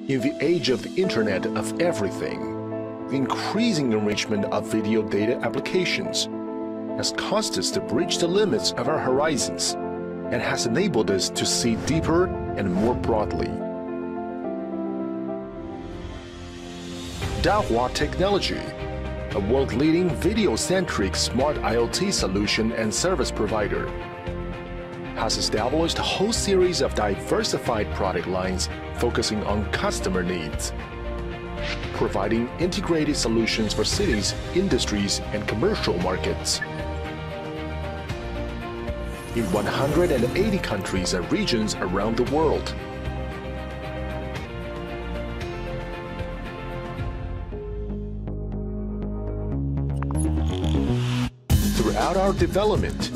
In the age of the Internet of Everything, the increasing enrichment of video data applications has caused us to breach the limits of our horizons and has enabled us to see deeper and more broadly. Dahua Technology, a world-leading video-centric smart IoT solution and service provider, has established a whole series of diversified product lines focusing on customer needs, providing integrated solutions for cities, industries, and commercial markets. In 180 countries and regions around the world. Throughout our development,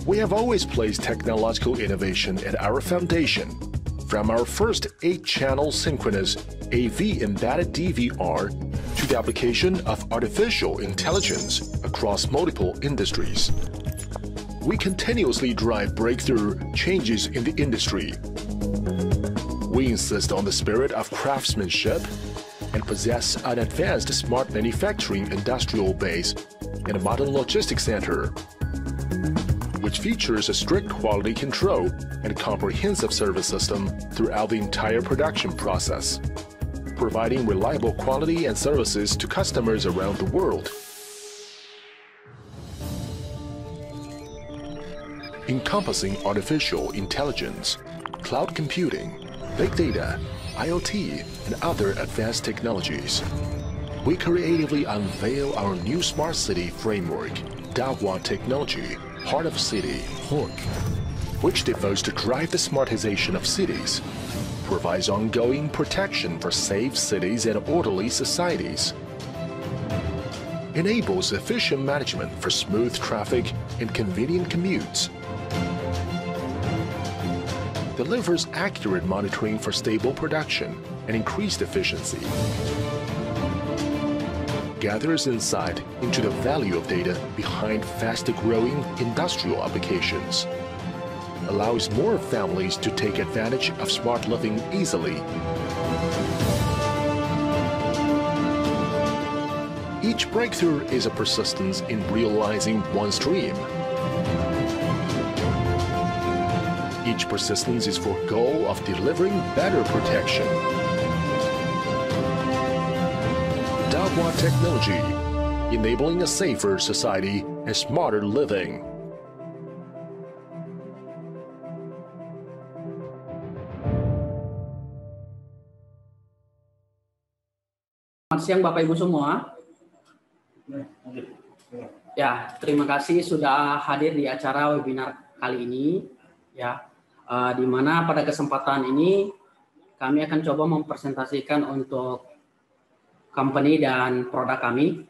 we have always placed technological innovation at our foundation, from our first 8-channel synchronous AV embedded DVR to the application of artificial intelligence across multiple industries. We continuously drive breakthrough changes in the industry. We insist on the spirit of craftsmanship and possess an advanced smart manufacturing industrial base and a modern logistics center, which features a strict quality control and comprehensive service system throughout the entire production process, providing reliable quality and services to customers around the world. Encompassing artificial intelligence, cloud computing, big data, IoT, and other advanced technologies, we creatively unveil our new smart city framework, Dahua Technology, Heart of City, HORC, which devotes to drive the smartization of cities, provides ongoing protection for safe cities and orderly societies, enables efficient management for smooth traffic and convenient commutes, delivers accurate monitoring for stable production and increased efficiency, gathers insight into the value of data behind fast-growing industrial applications, allows more families to take advantage of smart living easily. Each breakthrough is a persistence in realizing one's dream. Each persistence is for a goal of delivering better protection. Dahua Technology, enabling a safer society and smarter living. Selamat siang Bapak Ibu semua. Ya, terima kasih sudah hadir di acara webinar kali ini. Ya, di mana pada kesempatan ini kami akan coba mempresentasikan untuk company dan produk kami.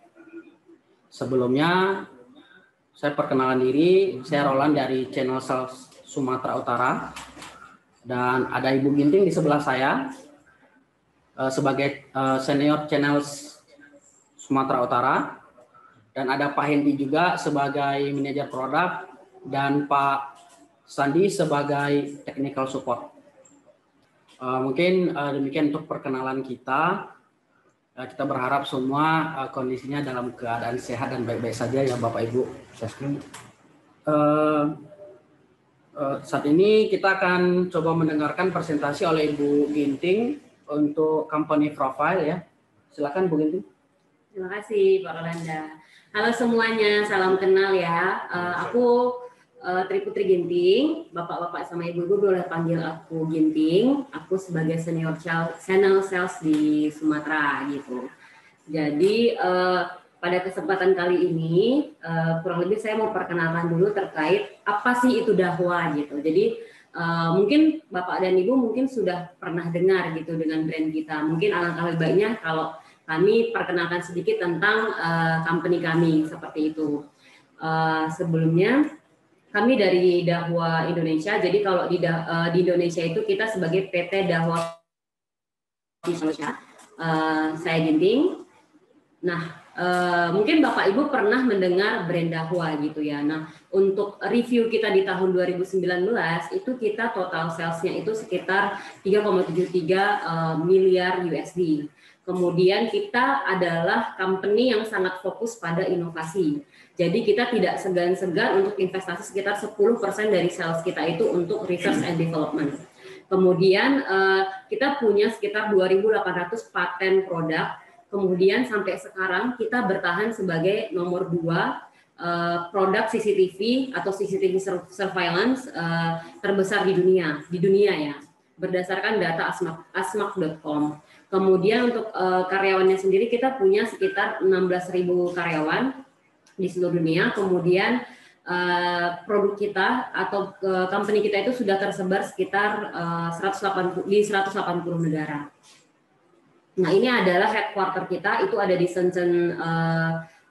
Sebelumnya, saya perkenalan diri, saya Roland dari Channel Sales Sumatera Utara, dan ada Ibu Ginting di sebelah saya sebagai Senior Channel Sumatera Utara, dan ada Pak Hendi juga sebagai Manajer Produk, dan Pak Sandi sebagai Technical Support. Mungkin demikian untuk perkenalan kita. Kita berharap semua kondisinya dalam keadaan sehat dan baik-baik saja ya Bapak Ibu. Saat ini kita akan coba mendengarkan presentasi oleh Ibu Ginting untuk company profile ya. Silakan Bu Ginting. Terima kasih Pak Rolanda. Halo semuanya, salam kenal ya. Aku Tri Putri Ginting, bapak-bapak sama ibu-ibu boleh panggil aku Ginting. Aku sebagai senior channel sales di Sumatera gitu. Jadi pada kesempatan kali ini kurang lebih saya mau perkenalkan dulu terkait apa sih itu Dahua gitu. Jadi mungkin bapak dan ibu mungkin sudah pernah dengar gitu dengan brand kita. Mungkin alangkah lebih baiknya kalau kami perkenalkan sedikit tentang company kami seperti itu. Sebelumnya kami dari Dahua Indonesia. Jadi kalau di Indonesia itu kita sebagai PT Dahua Indonesia. Saya Ginting. Nah, Mungkin Bapak Ibu pernah mendengar brand Dahua gitu ya. Nah, untuk review kita di tahun 2019 itu kita total sales-nya itu sekitar 3,73 miliar USD. Kemudian kita adalah company yang sangat fokus pada inovasi. Jadi kita tidak segan-segan untuk investasi sekitar 10% dari sales kita itu untuk research and development. Kemudian kita punya sekitar 2.800 paten produk. Kemudian sampai sekarang kita bertahan sebagai nomor 2 produk CCTV atau CCTV surveillance terbesar di dunia ya, berdasarkan data asmak.com. Kemudian untuk karyawannya sendiri kita punya sekitar 16.000 karyawan di seluruh dunia. Kemudian produk kita atau company kita itu sudah tersebar sekitar 180 negara. Nah, ini adalah headquarter kita, itu ada di Shenzhen,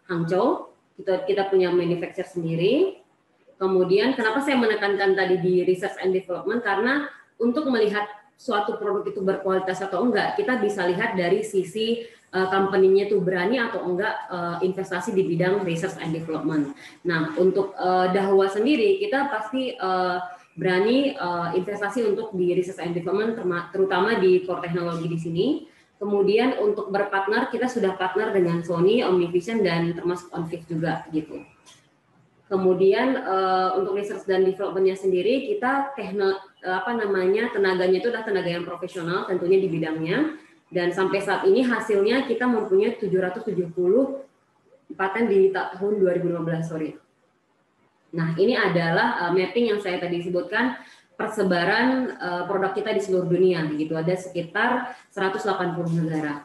Hangzhou. Kita punya manufacturer sendiri. Kemudian kenapa saya menekankan tadi di research and development, karena untuk melihat suatu produk itu berkualitas atau enggak, kita bisa lihat dari sisi company-nya itu berani atau enggak investasi di bidang research and development. Nah, untuk Dahua sendiri kita pasti berani investasi untuk di research and development, terutama di core teknologi di sini. Kemudian untuk berpartner, kita sudah partner dengan Sony, Omnivision, dan termasuk OnVIF juga gitu. Kemudian untuk research dan development-nya sendiri, kita tenaganya itu adalah tenaga yang profesional tentunya di bidangnya. Dan sampai saat ini hasilnya kita mempunyai 770 paten di tahun 2015, sorry. Nah, ini adalah mapping yang saya tadi sebutkan, persebaran produk kita di seluruh dunia gitu, ada sekitar 180 negara.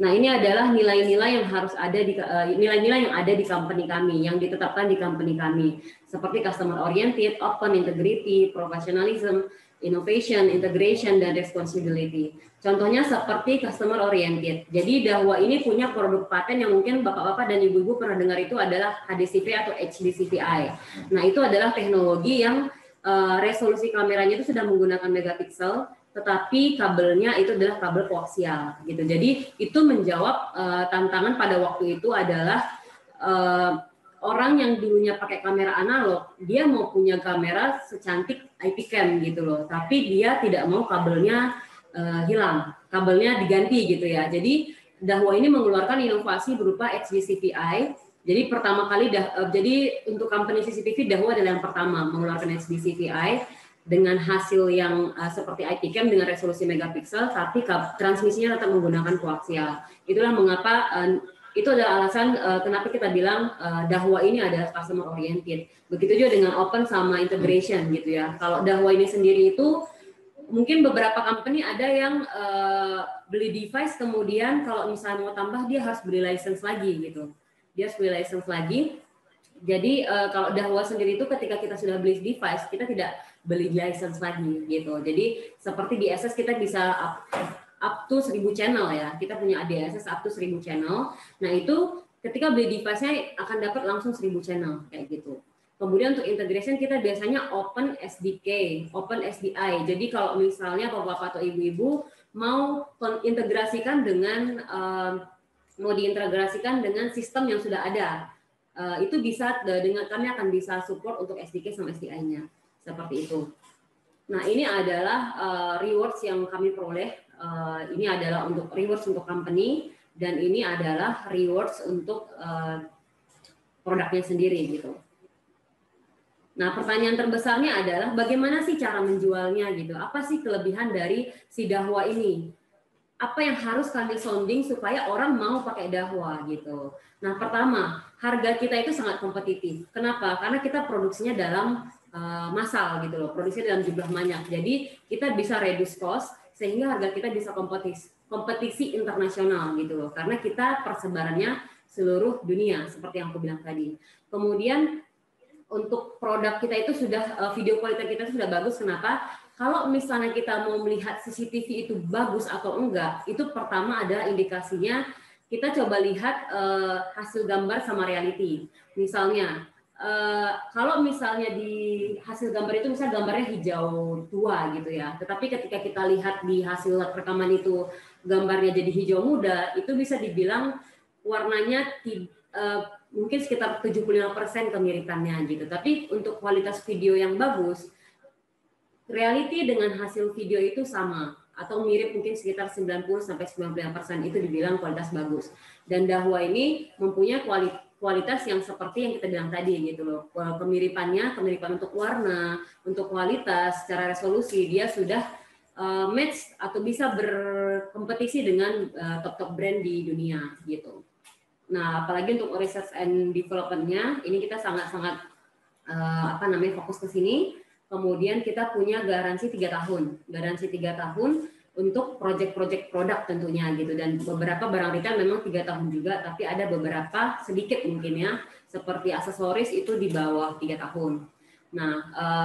Nah, ini adalah nilai-nilai yang harus ada di nilai-nilai yang ada di company kami, yang ditetapkan di company kami, seperti customer oriented, open, integrity, professionalism, innovation, integration, dan responsibility. Contohnya seperti customer oriented. Jadi Dahua ini punya produk paten yang mungkin bapak-bapak dan ibu-ibu pernah dengar, itu adalah HDCP atau HDCPI. Nah, itu adalah teknologi yang resolusi kameranya itu sudah menggunakan megapiksel, tetapi kabelnya itu adalah kabel koaksial gitu. Jadi itu menjawab tantangan pada waktu itu adalah orang yang dulunya pakai kamera analog, dia mau punya kamera secantik IP cam gitu loh, tapi dia tidak mau kabelnya hilang, kabelnya diganti gitu ya. Jadi Dahua ini mengeluarkan inovasi berupa HDCPI. Jadi pertama kali jadi untuk company CCTV Dahua adalah yang pertama mengeluarkan HDCPI dengan hasil yang seperti IP cam dengan resolusi megapiksel, tapi transmisinya tetap menggunakan koaksial. Itulah mengapa itu adalah alasan kenapa kita bilang Dahua ini adalah customer oriented. Begitu juga dengan open sama integration gitu ya. Kalau Dahua ini sendiri itu mungkin beberapa company ada yang beli device, kemudian kalau misalnya mau tambah dia harus beli license lagi gitu. Dia harus beli license lagi. Jadi kalau Dahua sendiri itu ketika kita sudah beli device, kita tidak beli license lagi gitu. Jadi seperti di SS kita bisa up to 1000 channel ya. Kita punya ADSS up to 1000 channel. Nah, itu ketika beli device-nya akan dapat langsung 1000 channel kayak gitu. Kemudian untuk integration kita biasanya open SDK, open SDI. Jadi kalau misalnya bapak-bapak atau ibu-ibu mau integrasikan dengan mau diintegrasikan dengan sistem yang sudah ada, itu bisa dengan kami akan bisa support untuk SDK sama SDI-nya seperti itu. Nah, ini adalah rewards yang kami peroleh. Ini adalah untuk rewards untuk company dan ini adalah rewards untuk produknya sendiri gitu. Nah, pertanyaan terbesarnya adalah bagaimana sih cara menjualnya gitu? Apa sih kelebihan dari si Dahua ini? Apa yang harus kami sounding supaya orang mau pakai Dahua gitu? Nah, pertama, harga kita itu sangat kompetitif. Kenapa? Karena kita produksinya dalam massal gitu loh, produksinya dalam jumlah banyak. Jadi kita bisa reduce cost sehingga harga kita bisa kompetisi internasional gitu loh. Karena kita persebarannya seluruh dunia seperti yang aku bilang tadi. Kemudian untuk produk kita itu sudah video kualitas kita sudah bagus. Kenapa? Kalau misalnya kita mau melihat CCTV itu bagus atau enggak, itu pertama adalah indikasinya kita coba lihat hasil gambar sama reality. Misalnya kalau misalnya di hasil gambar itu misalnya gambarnya hijau tua gitu ya, tetapi ketika kita lihat di hasil rekaman itu gambarnya jadi hijau muda, itu bisa dibilang warnanya mungkin sekitar 75% kemiripannya gitu. Tapi untuk kualitas video yang bagus, reality dengan hasil video itu sama atau mirip, mungkin sekitar 90-95% itu dibilang kualitas bagus. Dan Dahua ini mempunyai kualitas yang seperti yang kita bilang tadi gitu loh. Kemiripan untuk warna, untuk kualitas, secara resolusi dia sudah match atau bisa berkompetisi dengan top-top brand di dunia gitu. Nah, apalagi untuk research and development-nya ini kita sangat-sangat fokus ke sini. Kemudian kita punya garansi 3 tahun. Garansi 3 tahun untuk proyek-proyek produk tentunya gitu, dan beberapa barang retail memang 3 tahun juga, tapi ada beberapa sedikit mungkin ya, seperti aksesoris itu di bawah 3 tahun. Nah,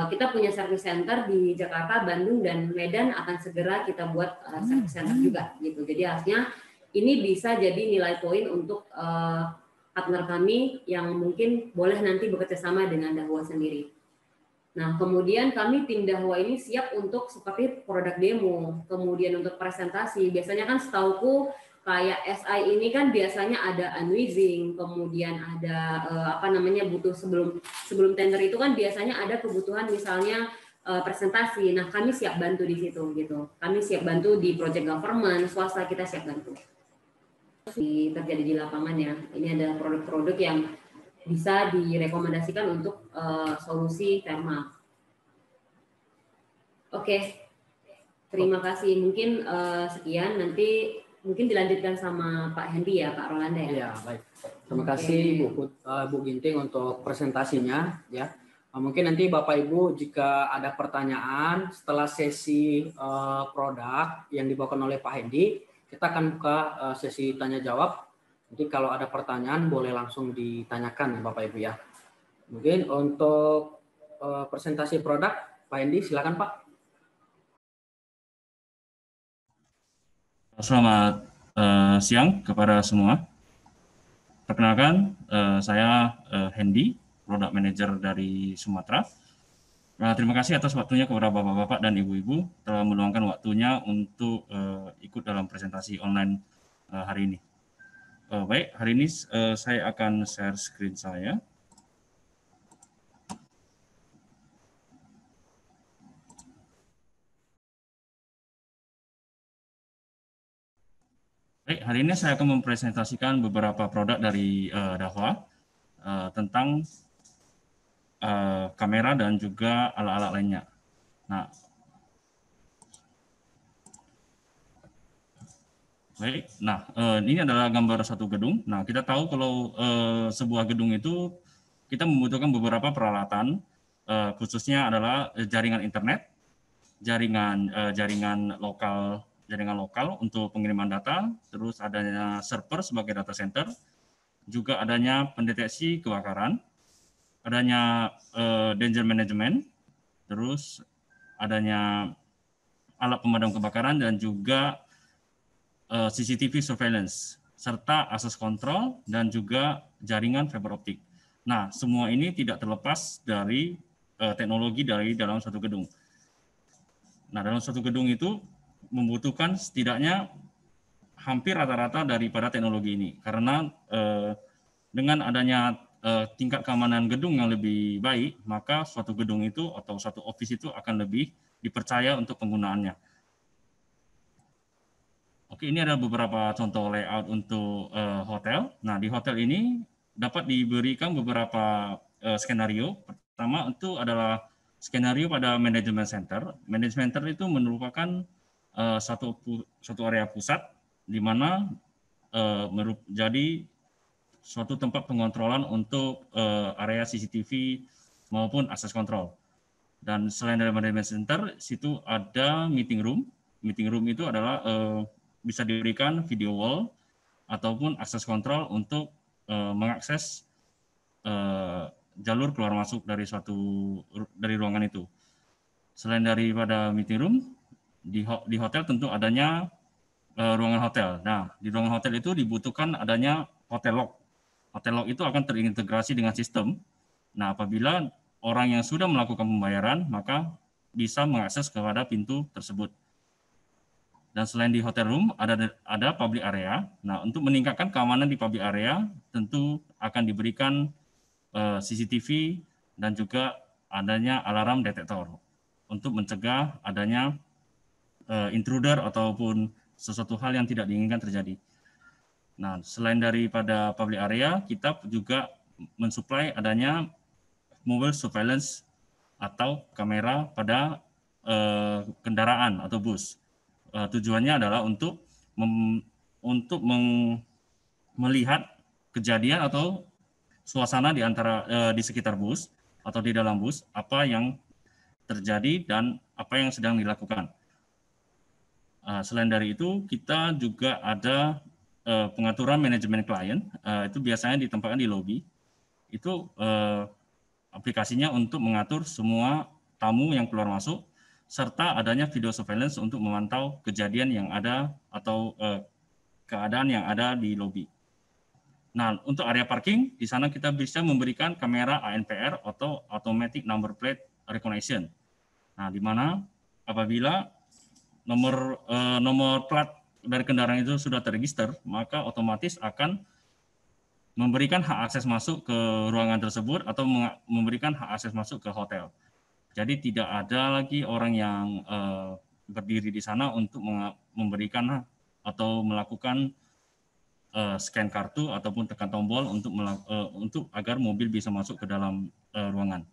kita punya service center di Jakarta, Bandung, dan Medan akan segera kita buat service center juga gitu. Jadi artinya ini bisa jadi nilai poin untuk partner kami yang mungkin boleh nanti bekerja sama dengan Dahua sendiri. Nah, kemudian kami tim Dahua ini siap untuk seperti produk demo, kemudian untuk presentasi. Biasanya kan setauku kayak SI ini kan biasanya ada unwizing, kemudian ada butuh sebelum tender itu kan biasanya ada kebutuhan misalnya presentasi. Nah, kami siap bantu di situ gitu. Kami siap bantu di project government, swasta kita siap bantu. Terjadi di lapangan ya. Ini ada produk-produk yang bisa direkomendasikan untuk solusi thermal. Oke, terima kasih. Mungkin sekian, nanti mungkin dilanjutkan sama Pak Hendy ya, Pak Rolanda ya. Ya, baik. Terima kasih Bu Ginting untuk presentasinya ya. Mungkin nanti Bapak Ibu jika ada pertanyaan setelah sesi produk yang dibawakan oleh Pak Hendy, kita akan buka sesi tanya jawab. Jadi kalau ada pertanyaan boleh langsung ditanyakan Bapak Ibu ya. Mungkin untuk presentasi produk, Pak Hendy silakan Pak. Selamat siang kepada semua. Perkenalkan, saya Hendy, Product Manager dari Sumatera. Terima kasih atas waktunya kepada Bapak-Bapak dan Ibu-Ibu telah meluangkan waktunya untuk ikut dalam presentasi online hari ini. Baik, hari ini saya akan share screen saya. Baik, hari ini saya akan mempresentasikan beberapa produk dari Dahua tentang kamera dan juga alat-alat lainnya. Nah, baik, ini adalah gambar satu gedung. Nah, kita tahu kalau sebuah gedung itu kita membutuhkan beberapa peralatan, khususnya adalah jaringan internet, jaringan lokal untuk pengiriman data, terus adanya server sebagai data center, juga adanya pendeteksi kebakaran, adanya danger management, terus adanya alat pemadam kebakaran dan juga CCTV surveillance, serta access control dan juga jaringan fiber optik. Nah, semua ini tidak terlepas dari teknologi dari dalam satu gedung. Nah, dalam satu gedung itu membutuhkan setidaknya hampir rata-rata daripada teknologi ini. Karena dengan adanya tingkat keamanan gedung yang lebih baik, maka suatu gedung itu atau suatu office itu akan lebih dipercaya untuk penggunaannya. Oke, ini ada beberapa contoh layout untuk hotel. Nah, di hotel ini dapat diberikan beberapa skenario. Pertama itu adalah skenario pada management center. Management center itu merupakan satu area pusat di mana jadi suatu tempat pengontrolan untuk area CCTV maupun access control. Dan selain dari management center, situ ada meeting room. Meeting room itu adalah bisa diberikan video wall ataupun access control untuk mengakses jalur keluar masuk dari ruangan itu. Selain daripada meeting room, di hotel tentu adanya ruangan hotel. Nah, di ruangan hotel itu dibutuhkan adanya hotel log. Hotel log itu akan terintegrasi dengan sistem Nah, apabila orang yang sudah melakukan pembayaran, maka bisa mengakses kepada pintu tersebut. Dan selain di hotel room, ada public area. Nah, untuk meningkatkan keamanan di public area, tentu akan diberikan CCTV dan juga adanya alarm detektor untuk mencegah adanya intruder ataupun sesuatu hal yang tidak diinginkan terjadi. Nah, selain daripada public area, kita juga mensuplai adanya mobile surveillance atau kamera pada kendaraan atau bus. Tujuannya adalah untuk melihat kejadian atau suasana di sekitar bus atau di dalam bus, apa yang terjadi dan apa yang sedang dilakukan. Selain dari itu, kita juga ada pengaturan manajemen klien, itu biasanya ditempatkan di lobi. Itu aplikasinya untuk mengatur semua tamu yang keluar masuk, serta adanya video surveillance untuk memantau kejadian yang ada atau keadaan yang ada di lobi. Nah, untuk area parking, di sana kita bisa memberikan kamera ANPR atau Automatic Number Plate Recognition. Nah, di mana apabila nomor plat dari kendaraan itu sudah terregister, maka otomatis akan memberikan hak akses masuk ke ruangan tersebut atau memberikan hak akses masuk ke hotel. Jadi tidak ada lagi orang yang berdiri di sana untuk memberikan atau melakukan scan kartu ataupun tekan tombol untuk agar mobil bisa masuk ke dalam ruangan.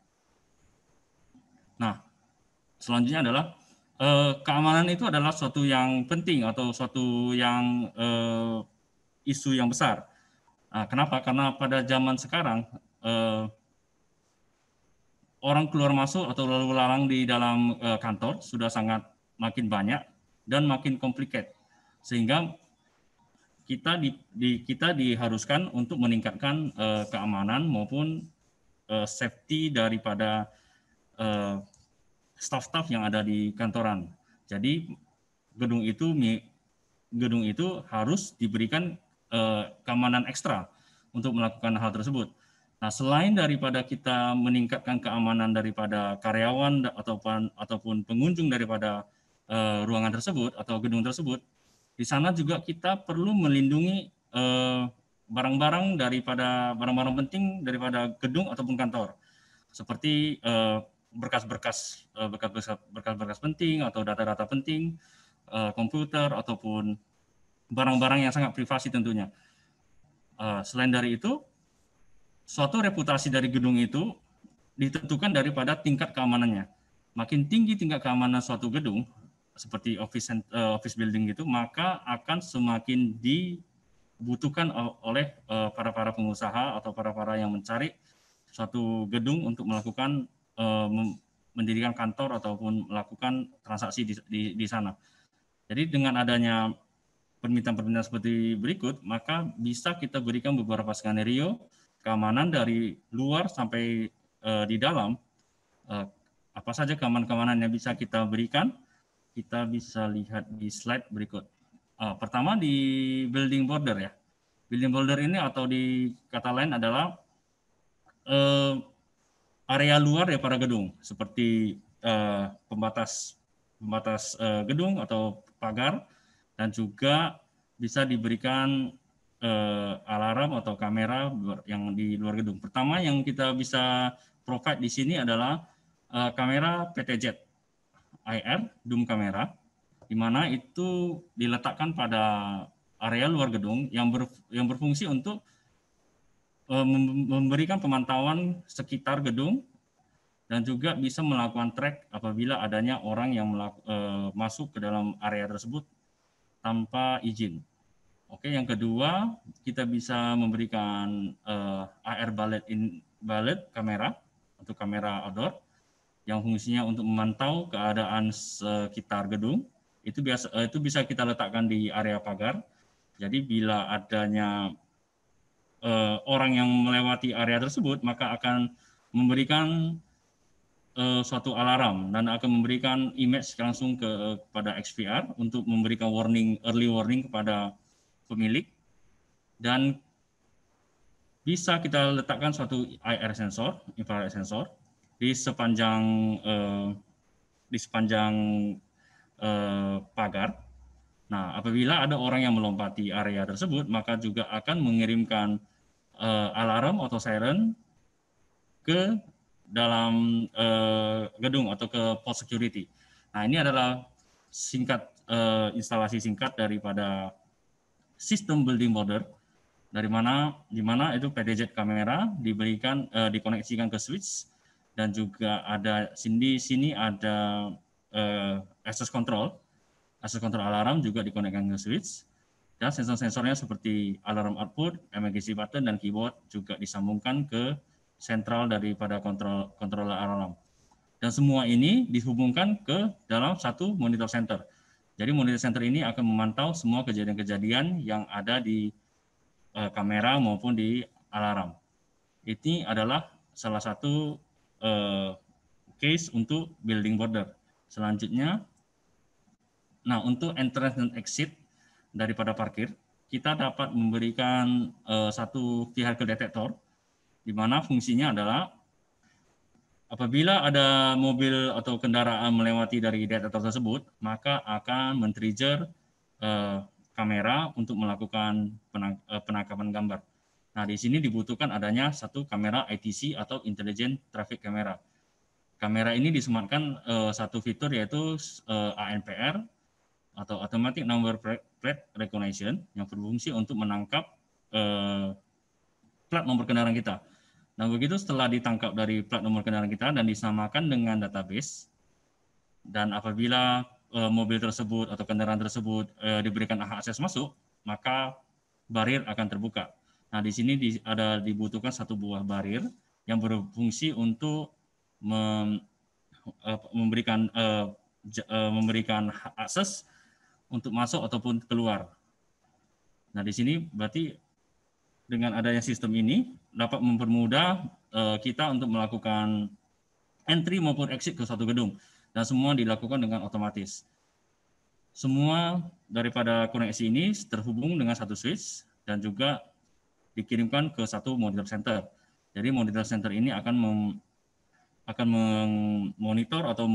Nah, selanjutnya adalah keamanan itu adalah suatu yang penting atau suatu yang isu yang besar. Nah, kenapa? Karena pada zaman sekarang orang keluar masuk atau lalu lalang di dalam kantor sudah sangat makin banyak dan makin complicated, sehingga kita diharuskan untuk meningkatkan keamanan maupun safety daripada staf-staf yang ada di kantoran. Jadi gedung itu harus diberikan keamanan ekstra untuk melakukan hal tersebut. Nah, selain daripada kita meningkatkan keamanan daripada karyawan ataupun pengunjung daripada ruangan tersebut atau gedung tersebut, di sana juga kita perlu melindungi barang-barang penting daripada gedung ataupun kantor, seperti berkas-berkas penting atau data-data penting, komputer ataupun barang-barang yang sangat privasi tentunya. Selain dari itu, suatu reputasi dari gedung itu ditentukan daripada tingkat keamanannya. Makin tinggi tingkat keamanan suatu gedung, seperti office building gitu, maka akan semakin dibutuhkan oleh para pengusaha atau para yang mencari suatu gedung untuk melakukan mendirikan kantor ataupun melakukan transaksi di sana. Jadi dengan adanya permintaan-permintaan seperti berikut, maka bisa kita berikan beberapa skenario keamanan dari luar sampai di dalam. Apa saja keamanan yang bisa kita berikan? Kita bisa lihat di slide berikut. Pertama di building border ya. Building border ini atau di kata lain adalah area luar daripada gedung, seperti pembatas gedung atau pagar, dan juga bisa diberikan alarm atau kamera yang di luar gedung. Pertama yang kita bisa provide di sini adalah kamera PTZ IR Doom kamera, di mana itu diletakkan pada area luar gedung yang berfungsi untuk memberikan pemantauan sekitar gedung dan juga bisa melakukan track apabila adanya orang yang masuk ke dalam area tersebut tanpa izin. Oke, yang kedua kita bisa memberikan AR bullet kamera untuk kamera outdoor yang fungsinya untuk memantau keadaan sekitar gedung. Itu bisa kita letakkan di area pagar. Jadi bila adanya orang yang melewati area tersebut, maka akan memberikan suatu alarm dan akan memberikan image langsung kepada XVR untuk memberikan early warning kepada pemilik. Dan bisa kita letakkan suatu IR sensor, infrared sensor di sepanjang pagar. Nah, apabila ada orang yang melompati area tersebut, maka juga akan mengirimkan alarm atau siren ke dalam gedung atau ke post security. Nah, ini adalah instalasi singkat daripada sistem building border, di mana itu PDZ kamera diberikan dikoneksikan ke switch, dan juga ada di sini ada access control alarm juga dikonekkan ke switch, dan sensor-sensornya seperti alarm output, emergency button, dan keyboard juga disambungkan ke sentral daripada controller alarm. Dan semua ini dihubungkan ke dalam satu monitor center. Jadi monitor center ini akan memantau semua kejadian-kejadian yang ada di kamera maupun di alarm. Ini adalah salah satu case untuk building border. Selanjutnya, nah untuk entrance dan exit daripada parkir, kita dapat memberikan satu vehicle detector, di mana fungsinya adalah apabila ada mobil atau kendaraan melewati dari detektor tersebut, maka akan men-trigger kamera untuk melakukan penangkapan gambar. Nah, di sini dibutuhkan adanya satu kamera ITC atau Intelligent Traffic Camera. Kamera ini disematkan satu fitur yaitu ANPR atau Automatic Number Plate Recognition yang berfungsi untuk menangkap plat nomor kendaraan kita. Nah, begitu setelah ditangkap dari plat nomor kendaraan kita dan disamakan dengan database, dan apabila mobil tersebut atau kendaraan tersebut diberikan hak akses masuk, maka barir akan terbuka. Nah, di sini dibutuhkan satu buah barir yang berfungsi untuk memberikan hak akses untuk masuk ataupun keluar. Nah, di sini berarti dengan adanya sistem ini dapat mempermudah kita untuk melakukan entry maupun exit ke suatu gedung, dan semua dilakukan dengan otomatis. Semua daripada koneksi ini terhubung dengan satu switch dan juga dikirimkan ke satu monitor center. Jadi monitor center ini akan memonitor atau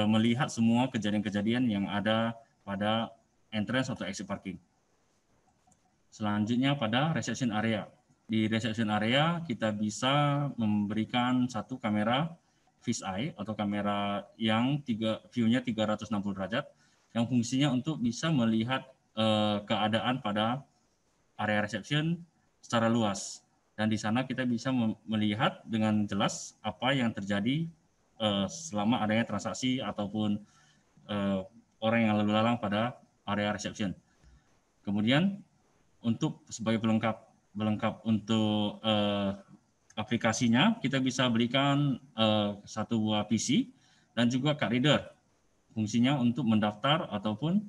melihat semua kejadian-kejadian yang ada pada entrance atau exit parking. Selanjutnya pada reception area. Di reception area kita bisa memberikan satu kamera fisheye atau kamera yang view-nya 360 derajat yang fungsinya untuk bisa melihat keadaan pada area reception secara luas. Dan di sana kita bisa melihat dengan jelas apa yang terjadi selama adanya transaksi ataupun orang yang lalu lalang pada area reception. Kemudian untuk sebagai pelengkap untuk aplikasinya, kita bisa berikan satu buah PC dan juga card reader. Fungsinya untuk mendaftar ataupun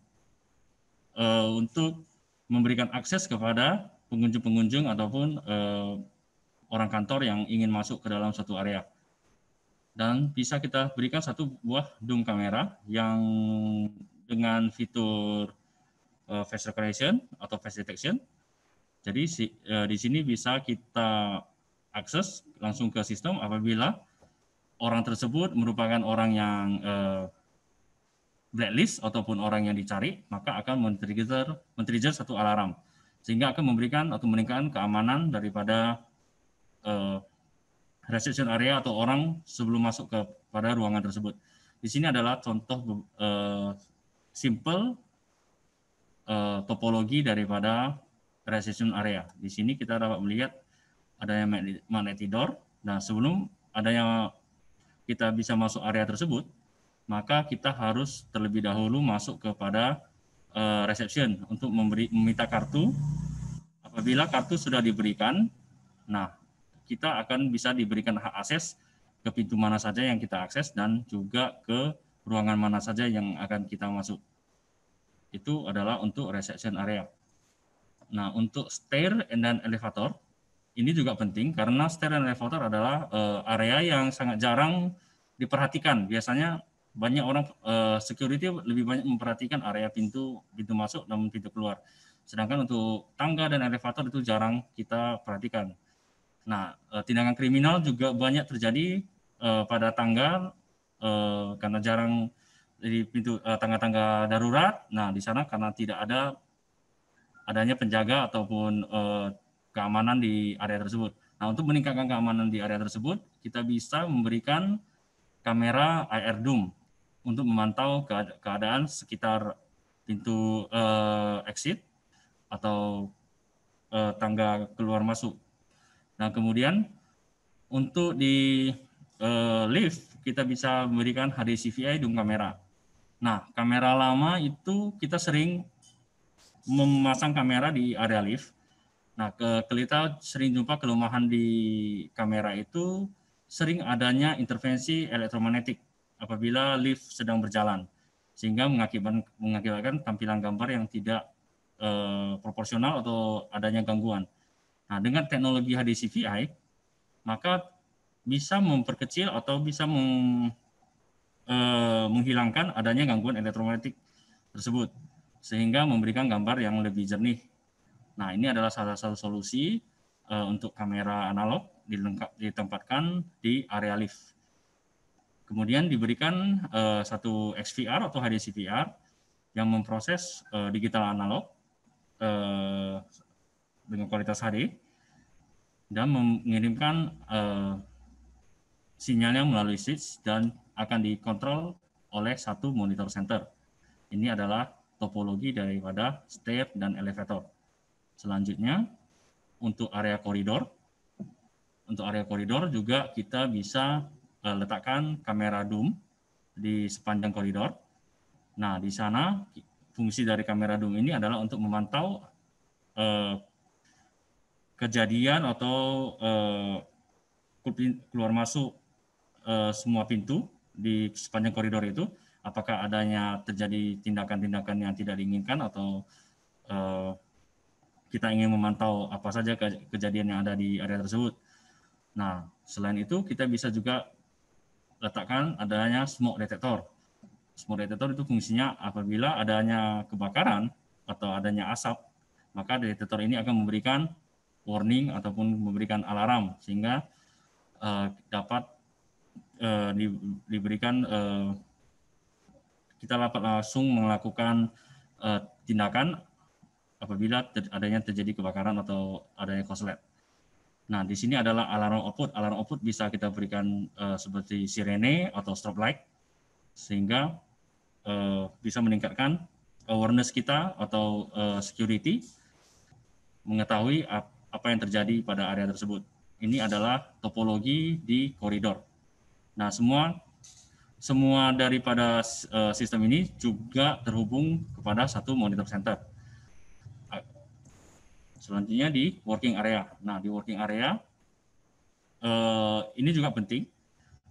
untuk memberikan akses kepada pengunjung-pengunjung ataupun orang kantor yang ingin masuk ke dalam suatu area. Dan bisa kita berikan satu buah dome kamera yang dengan fitur face recognition atau face detection. Jadi di sini bisa kita akses langsung ke sistem apabila orang tersebut merupakan orang yang blacklist ataupun orang yang dicari, maka akan men-trigger satu alarm sehingga akan memberikan atau meningkatkan keamanan daripada reception area atau orang sebelum masuk pada ruangan tersebut. Di sini adalah contoh simple topologi daripada reception area. Di sini kita dapat melihat adanya magnetic door. Nah, sebelum adanya kita bisa masuk area tersebut, maka kita harus terlebih dahulu masuk kepada reception untuk meminta kartu. Apabila kartu sudah diberikan, nah kita akan bisa diberikan hak akses ke pintu mana saja yang kita akses dan juga ke ruangan mana saja yang akan kita masuk. Itu adalah untuk reception area. Nah, untuk stair dan elevator, ini juga penting karena stair dan elevator adalah area yang sangat jarang diperhatikan. Biasanya banyak orang security lebih banyak memperhatikan area pintu masuk dan pintu keluar. Sedangkan untuk tangga dan elevator itu jarang kita perhatikan. Nah, tindakan kriminal juga banyak terjadi pada tangga karena jarang di pintu tangga-tangga darurat. Nah, di sana karena tidak adanya penjaga ataupun keamanan di area tersebut. Nah, untuk meningkatkan keamanan di area tersebut, kita bisa memberikan kamera IR Dome untuk memantau keadaan sekitar pintu exit atau tangga keluar masuk. Nah, kemudian untuk di lift kita bisa memberikan HD CVI Dome kamera. Nah, kamera lama itu kita sering memasang kamera di area lift. Nah, kita sering jumpa kelemahan di kamera itu sering adanya intervensi elektromagnetik apabila lift sedang berjalan, sehingga mengakibatkan tampilan gambar yang tidak proporsional atau adanya gangguan. Nah, dengan teknologi HD CVI, maka bisa memperkecil atau bisa menghilangkan adanya gangguan elektromagnetik tersebut, sehingga memberikan gambar yang lebih jernih. Nah, ini adalah salah satu solusi untuk kamera analog ditempatkan di area lift. Kemudian diberikan satu XVR atau HD CVR yang memproses digital analog dengan kualitas HD dan mengirimkan sinyalnya melalui switch dan akan dikontrol oleh satu monitor center. Ini adalah topologi daripada stair dan elevator. Selanjutnya, untuk area koridor. Untuk area koridor juga kita bisa letakkan kamera dome di sepanjang koridor. Nah, di sana fungsi dari kamera dome ini adalah untuk memantau kejadian atau keluar masuk semua pintu di sepanjang koridor itu, apakah adanya terjadi tindakan-tindakan yang tidak diinginkan atau kita ingin memantau apa saja kejadian yang ada di area tersebut. Nah, selain itu kita bisa juga letakkan adanya smoke detector. Smoke detector itu fungsinya apabila adanya kebakaran atau adanya asap, maka detektor ini akan memberikan warning ataupun memberikan alarm sehingga dapat diberikan kita dapat langsung melakukan tindakan apabila adanya terjadi kebakaran atau adanya korslet. Nah, di sini adalah alarm output. Alarm output bisa kita berikan seperti sirene atau strobe light, sehingga bisa meningkatkan awareness kita atau security, mengetahui apa yang terjadi pada area tersebut. Ini adalah topologi di koridor. Nah, semua daripada sistem ini juga terhubung kepada satu monitor center. Selanjutnya di working area. Nah, di working area ini juga penting.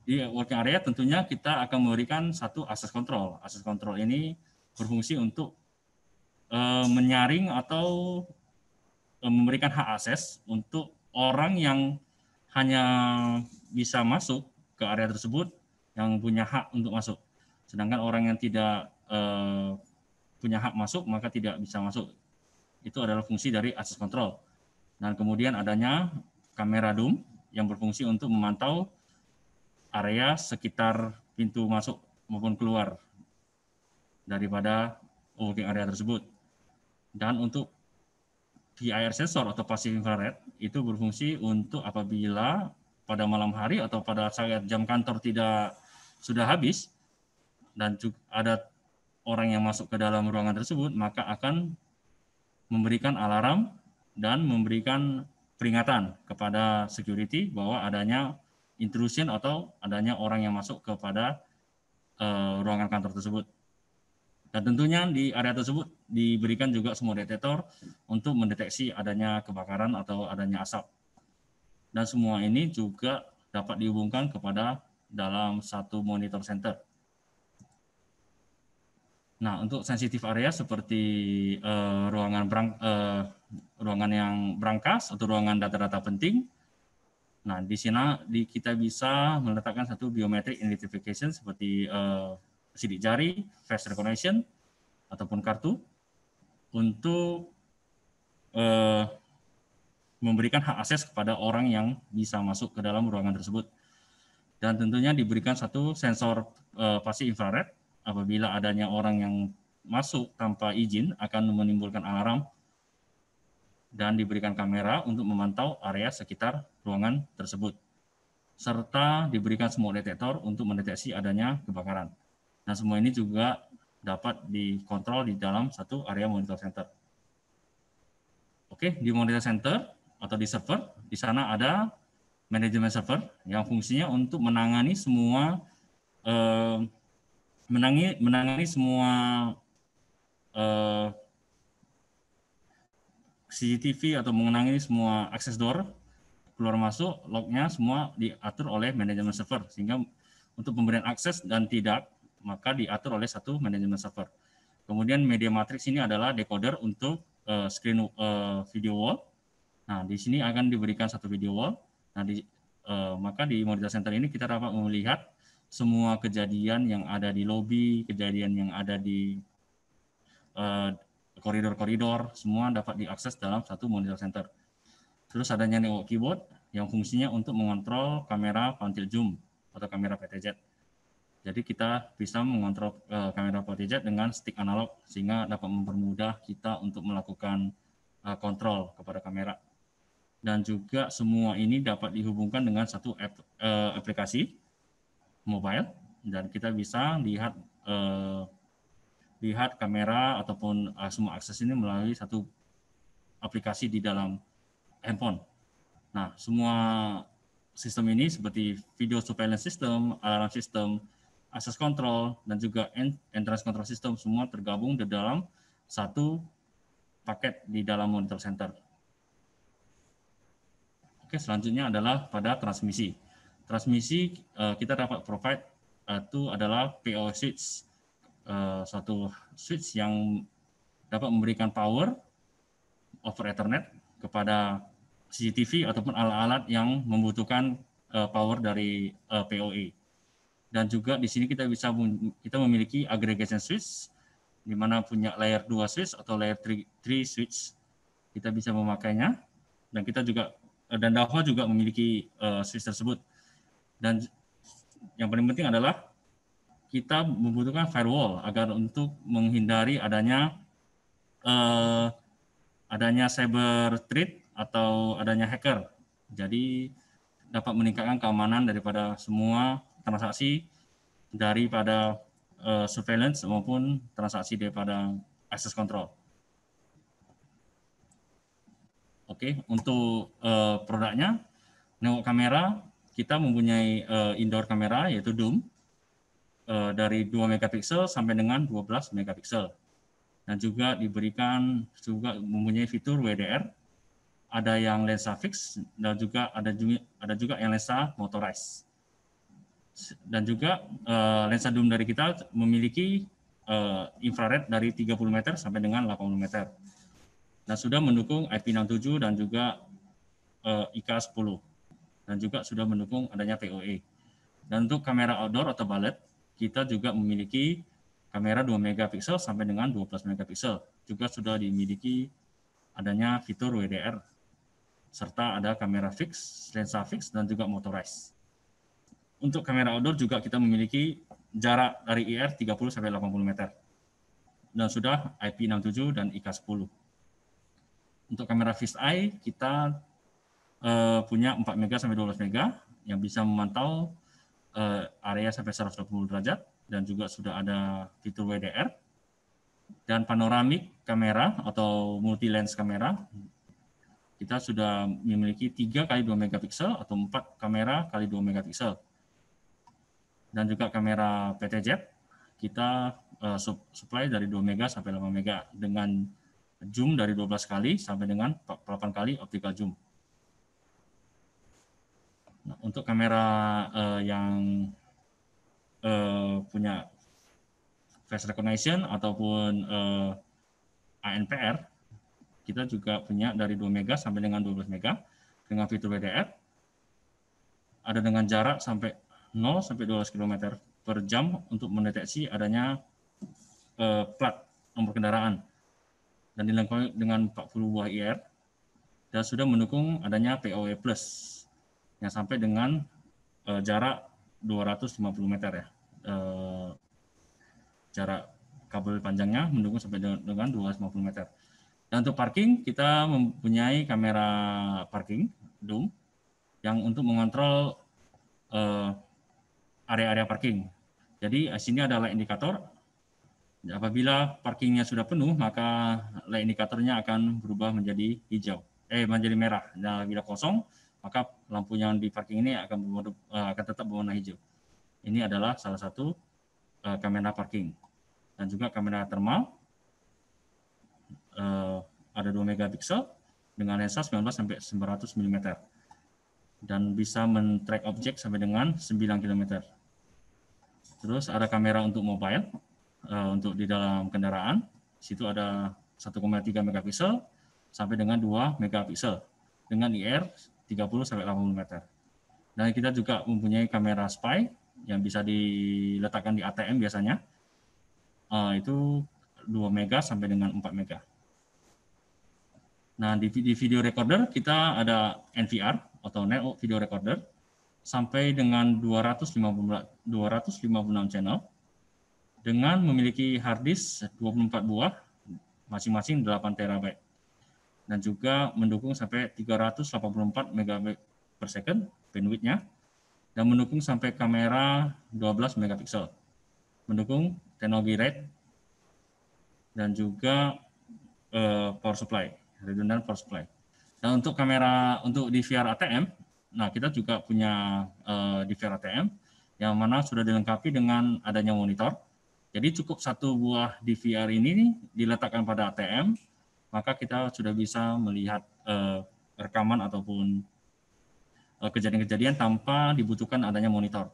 Di working area tentunya kita akan memberikan satu access control. Access control ini berfungsi untuk menyaring atau memberikan hak akses untuk orang yang hanya bisa masuk ke area tersebut yang punya hak untuk masuk. Sedangkan orang yang tidak punya hak masuk maka tidak bisa masuk. Itu adalah fungsi dari access control. Dan kemudian adanya kamera dome yang berfungsi untuk memantau area sekitar pintu masuk maupun keluar daripada working area tersebut. Dan untuk PIR sensor atau passive infrared itu berfungsi untuk apabila pada malam hari atau pada saat jam kantor sudah habis dan juga ada orang yang masuk ke dalam ruangan tersebut, maka akan memberikan alarm dan memberikan peringatan kepada security bahwa adanya intrusion atau adanya orang yang masuk kepada ruangan kantor tersebut. Dan tentunya di area tersebut diberikan juga smoke detector untuk mendeteksi adanya kebakaran atau adanya asap. Dan semua ini juga dapat dihubungkan kepada dalam satu monitor center. Nah, untuk sensitif area seperti ruangan yang brankas atau ruangan data-data penting, nah di sini kita bisa meletakkan satu biometric identification seperti sidik jari, face recognition, ataupun kartu untuk memberikan hak akses kepada orang yang bisa masuk ke dalam ruangan tersebut. Dan tentunya diberikan satu sensor pasif infrared apabila adanya orang yang masuk tanpa izin akan menimbulkan alarm, dan diberikan kamera untuk memantau area sekitar ruangan tersebut. Serta diberikan smoke detector untuk mendeteksi adanya kebakaran. Nah, semua ini juga dapat dikontrol di dalam satu area monitor center. Oke, di monitor center atau di server, di sana ada manajemen server yang fungsinya untuk menangani semua CCTV atau mengenangi semua akses door keluar masuk, lognya semua diatur oleh manajemen server, sehingga untuk pemberian akses dan tidak maka diatur oleh satu manajemen server. Kemudian media matrix ini adalah decoder untuk screen video wall. Nah, di sini akan diberikan satu video wall. Nah, maka di monitor center ini kita dapat melihat semua kejadian yang ada di lobi, kejadian yang ada di koridor-koridor, semua dapat diakses dalam satu monitor center. Terus adanya network keyboard yang fungsinya untuk mengontrol kamera pantil zoom atau kamera PTZ. Jadi kita bisa mengontrol kamera PTZ dengan stick analog sehingga dapat mempermudah kita untuk melakukan kontrol kepada kamera. Dan juga semua ini dapat dihubungkan dengan satu aplikasi mobile dan kita bisa lihat kamera ataupun semua akses ini melalui satu aplikasi di dalam handphone. Nah, semua sistem ini seperti video surveillance system, alarm system, access control, dan juga entrance control system semua tergabung di dalam satu paket di dalam monitor center. Oke, selanjutnya adalah pada transmisi. Transmisi kita dapat provide itu adalah PO switch, suatu switch yang dapat memberikan power over Ethernet kepada CCTV ataupun alat-alat yang membutuhkan power dari PoE. Dan juga di sini kita memiliki aggregation switch di mana punya layer 2 switch atau layer 3 switch. Kita bisa memakainya dan kita juga dan Dahua juga memiliki switch tersebut. Dan yang paling penting adalah kita membutuhkan firewall agar untuk menghindari adanya cyber threat atau adanya hacker. Jadi dapat meningkatkan keamanan daripada semua transaksi daripada surveillance maupun transaksi daripada access control. Oke, untuk produknya network kamera kita mempunyai indoor kamera yaitu Doom dari 2 megapiksel sampai dengan 12 megapiksel. Dan juga diberikan mempunyai fitur WDR, ada yang lensa fix dan juga ada juga yang lensa motorized. Dan juga lensa Doom dari kita memiliki infrared dari 30 meter sampai dengan 80 meter. Dan sudah mendukung IP67 dan juga IK10. Dan juga sudah mendukung adanya PoE. Dan untuk kamera outdoor atau bullet, kita juga memiliki kamera 2 megapiksel sampai dengan 12 megapiksel. Juga sudah dimiliki adanya fitur WDR, serta ada kamera fix, lensa fix, dan juga motorized. Untuk kamera outdoor juga kita memiliki jarak dari IR 30 sampai 80 meter. Dan sudah IP67 dan IK10. Untuk kamera fisheye kita punya 4 mega sampai 12 mega yang bisa memantau area sampai 120 derajat dan juga sudah ada fitur WDR. Dan panoramik kamera atau multi lens kamera kita sudah memiliki 3 kali 2 megapiksel atau 4 kamera kali 2 megapiksel. Dan juga kamera PTZ kita supply dari 2 mega sampai 8 mega dengan zoom dari 12 kali sampai dengan 48 kali optical zoom. Nah, untuk kamera yang punya face recognition ataupun ANPR, kita juga punya dari 2 mega sampai dengan 12 mega dengan fitur WDR. Ada dengan jarak sampai 0 sampai 12 km per jam untuk mendeteksi adanya plat nomor kendaraan. dan dilengkapi dengan 40 buah IR dan sudah mendukung adanya PoE Plus yang sampai dengan jarak 250 meter ya. Jarak kabel panjangnya mendukung sampai dengan 250 meter. Dan untuk parking kita mempunyai kamera parking dome yang untuk mengontrol area-area parking. Jadi di sini ada light indikator. Apabila parkingnya sudah penuh, maka light indikatornya akan berubah menjadi menjadi merah. Dan bila kosong, maka lampu yang di parking ini akan tetap berwarna hijau. Ini adalah salah satu kamera parking. Dan juga kamera thermal ada 2 megapiksel dengan lensa 19 sampai 900 mm dan bisa men-track objek sampai dengan 9 km. Terus ada kamera untuk mobile untuk di dalam kendaraan. Di situ ada 1,3 megapiksel sampai dengan 2 megapiksel dengan IR 30 sampai 80 meter. Dan kita juga mempunyai kamera spy yang bisa diletakkan di ATM biasanya. Itu 2 mega sampai dengan 4 mega. Nah, di video recorder kita ada NVR atau network video recorder sampai dengan 256 channel dengan memiliki hard disk 24 buah masing-masing 8 terabyte dan juga mendukung sampai 384 megabit per second bandwidth-nya dan mendukung sampai kamera 12 megapiksel. Mendukung teknologi RAID dan juga power supply, redundant power supply. Dan untuk kamera untuk DVR ATM, nah kita juga punya DVR ATM yang mana sudah dilengkapi dengan adanya monitor. Jadi cukup satu buah DVR ini diletakkan pada ATM, maka kita sudah bisa melihat rekaman ataupun kejadian-kejadian tanpa dibutuhkan adanya monitor.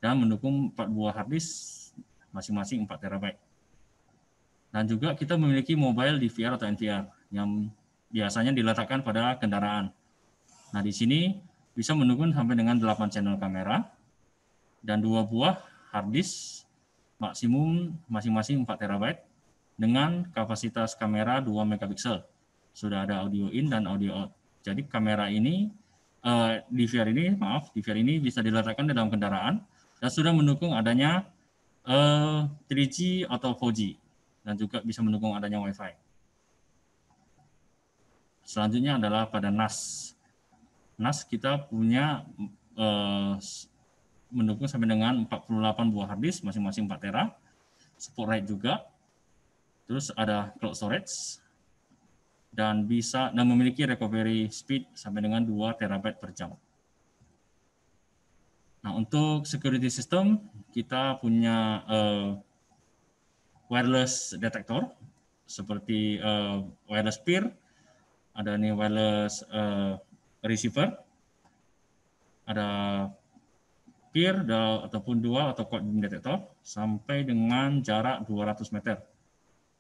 Dan mendukung 4 buah hard disk masing-masing 4 terabyte. Dan juga kita memiliki mobile DVR atau NVR yang biasanya diletakkan pada kendaraan. Nah, di sini bisa mendukung sampai dengan 8 channel kamera dan 2 buah hard disk maksimum masing-masing 4 terabyte dengan kapasitas kamera 2 megapiksel. Sudah ada audio in dan audio out. Jadi kamera ini DVR ini bisa diletakkan di dalam kendaraan dan sudah mendukung adanya 3G atau 4G dan juga bisa mendukung adanya Wi-Fi. Selanjutnya adalah pada NAS. NAS kita punya mendukung sampai dengan 48 buah hard disk masing-masing 4 tera, support RAID juga. Terus ada cloud storage dan memiliki recovery speed sampai dengan 2 terabyte per jam. Nah, untuk security system kita punya wireless detector seperti wireless peer, ada nih wireless receiver, ada peer ataupun dual atau quad beam detector sampai dengan jarak 200 meter.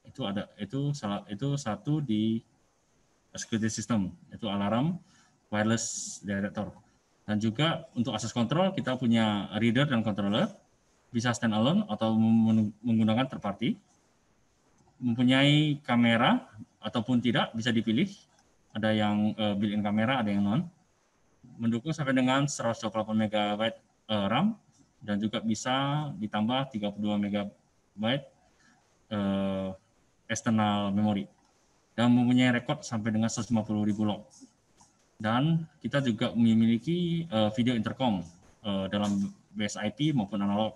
Itu satu di security system, itu alarm wireless detector. Dan juga untuk access control kita punya reader dan controller, bisa stand alone atau menggunakan third party. Mempunyai kamera ataupun tidak bisa dipilih. Ada yang built-in kamera, ada yang non. Mendukung sampai dengan 128 MB RAM dan juga bisa ditambah 32 MB external memory. Dan mempunyai rekod sampai dengan 150.000 log. Dan kita juga memiliki video intercom dalam base IP maupun analog.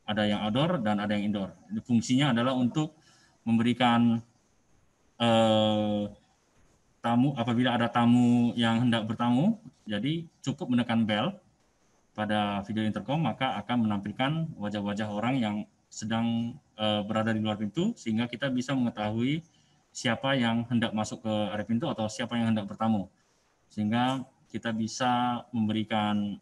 Ada yang outdoor dan ada yang indoor. Fungsinya adalah untuk memberikan tamu, apabila ada tamu yang hendak bertamu, jadi cukup menekan bell pada video intercom, maka akan menampilkan wajah-wajah orang yang sedang berada di luar pintu, sehingga kita bisa mengetahui siapa yang hendak masuk ke area pintu atau siapa yang hendak bertamu. Sehingga kita bisa memberikan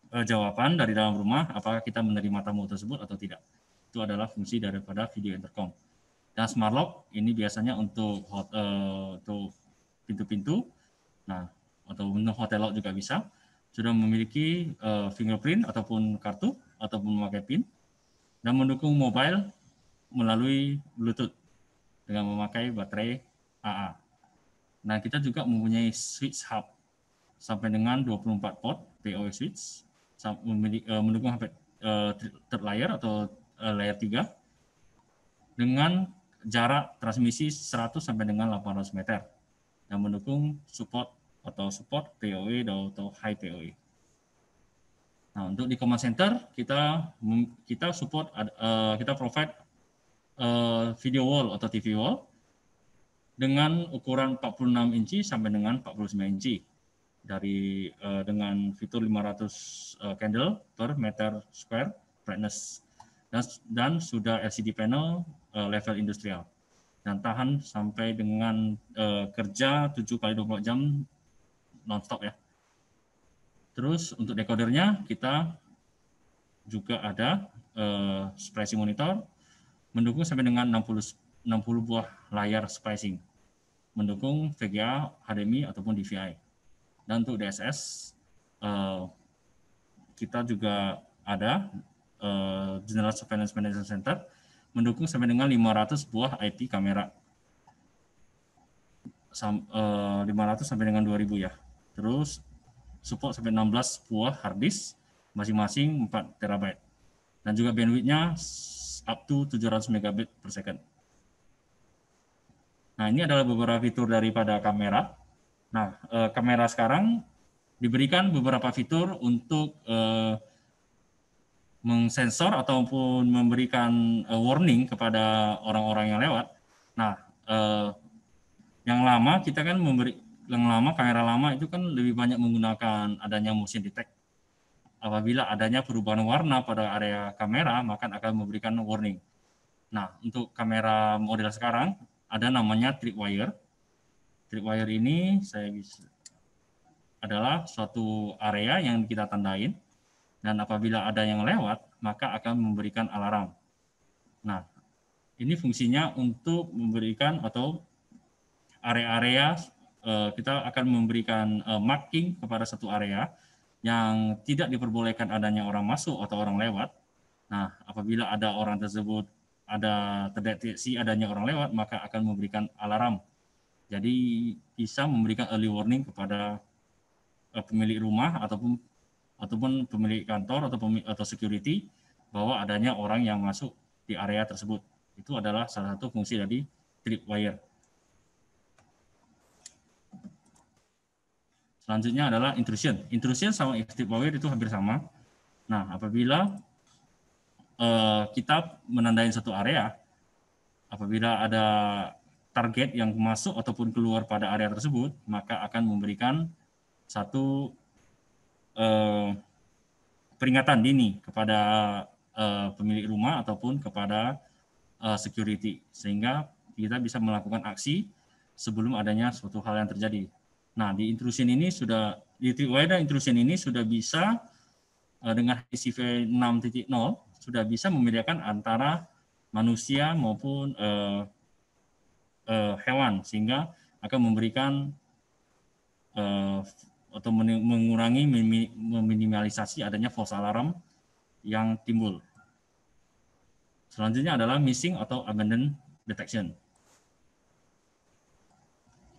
jawaban dari dalam rumah apakah kita menerima tamu tersebut atau tidak. Itu adalah fungsi daripada video intercom. Dan smart lock ini biasanya untuk pintu-pintu, nah atau hotel lock juga bisa. Sudah memiliki fingerprint ataupun kartu ataupun memakai PIN dan mendukung mobile melalui Bluetooth. dengan memakai baterai AA. Nah, kita juga mempunyai switch hub sampai dengan 24 port PoE switch, mendukung sampai third layer atau layer 3 dengan jarak transmisi 100 sampai dengan 800 meter yang mendukung support PoE atau high PoE. Nah, untuk di command center kita support kita provide video wall atau TV wall dengan ukuran 46 inci sampai dengan 49 inci dengan fitur 500 candle per meter square brightness dan sudah LCD panel level industrial dan tahan sampai dengan kerja 7 kali 24 jam non-stop ya. Terus untuk decodernya kita juga ada splicing monitor mendukung sampai dengan 60 buah layar splicing, mendukung VGA, HDMI ataupun DVI. Dan untuk DSS kita juga ada General Surveillance Management Center mendukung sampai dengan 500 buah IP kamera, 500 sampai dengan 2000 ya. Terus support sampai 16 buah hard disk masing-masing 4 terabyte dan juga bandwidth-nya up to 700 megabit per second. Nah, ini adalah beberapa fitur daripada kamera. Nah, kamera sekarang diberikan beberapa fitur untuk mengsensor ataupun memberikan warning kepada orang-orang yang lewat. Nah, yang lama kamera lama itu kan lebih banyak menggunakan adanya motion detect. Apabila adanya perubahan warna pada area kamera, maka akan memberikan warning. Nah, untuk kamera model sekarang ada namanya tripwire. Tripwire ini adalah suatu area yang kita tandain dan apabila ada yang lewat maka akan memberikan alarm. Nah, ini fungsinya untuk memberikan atau area-area kita akan memberikan marking kepada satu area yang tidak diperbolehkan adanya orang masuk atau orang lewat. Nah, apabila ada orang tersebut terdeteksi adanya orang lewat maka akan memberikan alarm. Jadi bisa memberikan early warning kepada pemilik rumah ataupun pemilik kantor atau security bahwa adanya orang yang masuk di area tersebut. Itu adalah salah satu fungsi dari tripwire. Selanjutnya adalah intrusion. Intrusion sama tripwire itu hampir sama. Nah, apabila kita menandai satu area, apabila ada target yang masuk ataupun keluar pada area tersebut, maka akan memberikan satu peringatan dini kepada pemilik rumah ataupun kepada security, sehingga kita bisa melakukan aksi sebelum adanya suatu hal yang terjadi. Nah, di intrusion ini di tripwire intrusion ini sudah bisa dengan HCV 6.0 sudah bisa membedakan antara manusia maupun hewan, sehingga akan memberikan atau mengurangi meminimalisasi adanya false alarm yang timbul. Selanjutnya adalah missing atau abandon detection.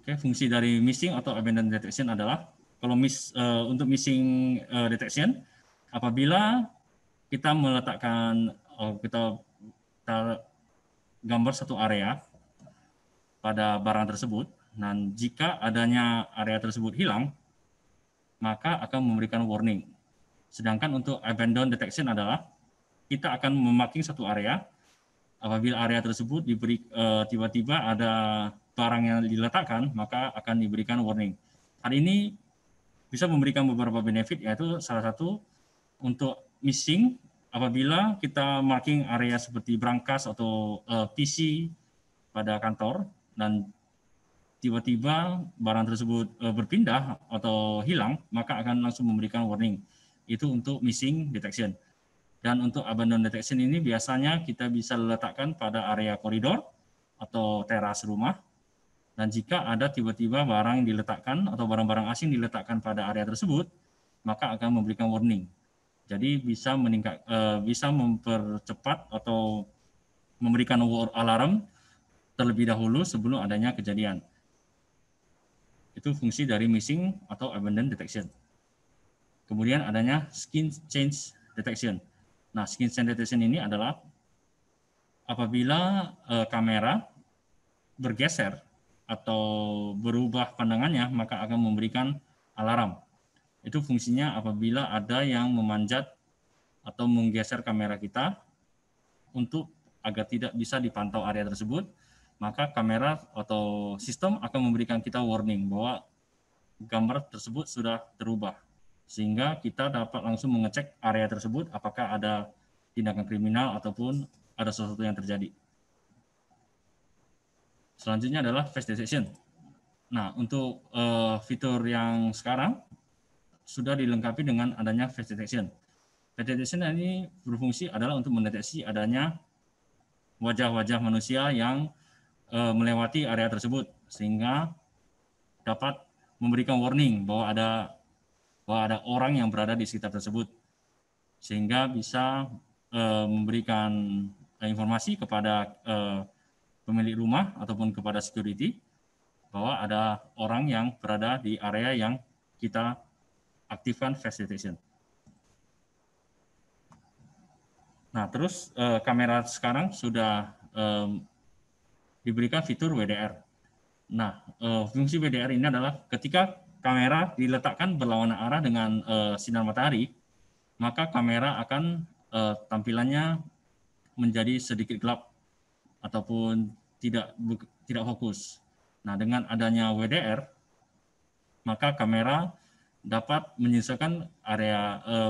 Oke, fungsi dari missing atau abandon detection adalah kalau untuk missing detection, apabila kita meletakkan kita gambar satu area pada barang tersebut, dan jika adanya area tersebut hilang, maka akan memberikan warning. Sedangkan untuk abandon detection adalah kita akan memaking satu area, apabila area tersebut tiba-tiba ada barang yang diletakkan, maka akan diberikan warning. Hal ini bisa memberikan beberapa benefit, yaitu salah satu untuk missing, apabila kita marking area seperti brankas atau PC pada kantor, dan tiba-tiba barang tersebut berpindah atau hilang, maka akan langsung memberikan warning. Itu untuk missing detection. Dan untuk abandon detection ini biasanya kita bisa letakkan pada area koridor atau teras rumah. Dan jika ada tiba-tiba barang yang diletakkan atau barang-barang asing diletakkan pada area tersebut, maka akan memberikan warning. Jadi bisa mempercepat atau memberikan alarm terlebih dahulu sebelum adanya kejadian. Itu fungsi dari missing atau abandon detection. Kemudian adanya skin change detection. Nah, skin change detection ini adalah apabila kamera bergeser atau berubah pandangannya, maka akan memberikan alarm. Itu fungsinya apabila ada yang memanjat atau menggeser kamera kita untuk agar tidak bisa dipantau area tersebut, maka kamera atau sistem akan memberikan kita warning bahwa gambar tersebut sudah terubah, sehingga kita dapat langsung mengecek area tersebut apakah ada tindakan kriminal ataupun ada sesuatu yang terjadi. Selanjutnya adalah face detection. Nah, untuk fitur yang sekarang sudah dilengkapi dengan adanya face detection. Face detection ini berfungsi adalah untuk mendeteksi adanya wajah-wajah manusia yang melewati area tersebut, sehingga dapat memberikan warning bahwa ada orang yang berada di sekitar tersebut, sehingga bisa memberikan informasi kepada pemilik rumah ataupun kepada security bahwa ada orang yang berada di area yang kita aktifkan face detection. Nah, terus kamera sekarang sudah diberikan fitur WDR. Nah, fungsi WDR ini adalah ketika kamera diletakkan berlawanan arah dengan sinar matahari, maka kamera akan tampilannya menjadi sedikit gelap ataupun tidak fokus. Nah, dengan adanya WDR, maka kamera dapat menyesuaikan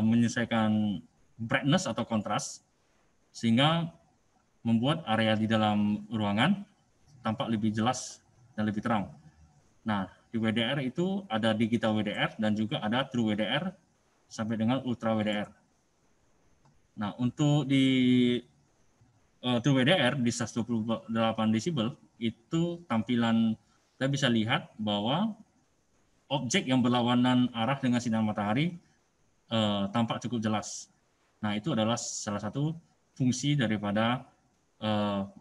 menyesuaikan brightness atau kontras, sehingga membuat area di dalam ruangan tampak lebih jelas dan lebih terang. Nah, di WDR itu ada digital WDR dan juga ada true WDR sampai dengan ultra WDR. Nah, untuk di true WDR di 128 desibel itu tampilan kita bisa lihat bahwa objek yang berlawanan arah dengan sinar matahari tampak cukup jelas. Nah, itu adalah salah satu fungsi daripada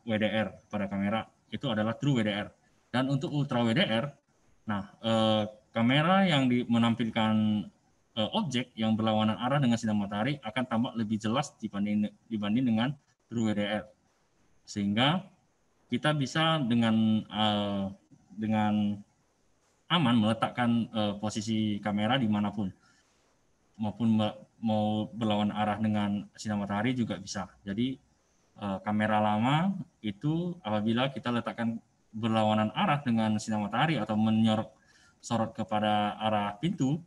WDR pada kamera, itu adalah true WDR. Dan untuk ultra WDR, nah kamera yang menampilkan objek yang berlawanan arah dengan sinar matahari akan tampak lebih jelas dibanding dengan true WDR, sehingga kita bisa dengan aman meletakkan posisi kamera dimanapun, maupun mau berlawan arah dengan sinar matahari juga bisa. Jadi kamera lama itu apabila kita letakkan berlawanan arah dengan sinar matahari atau sorot kepada arah pintu,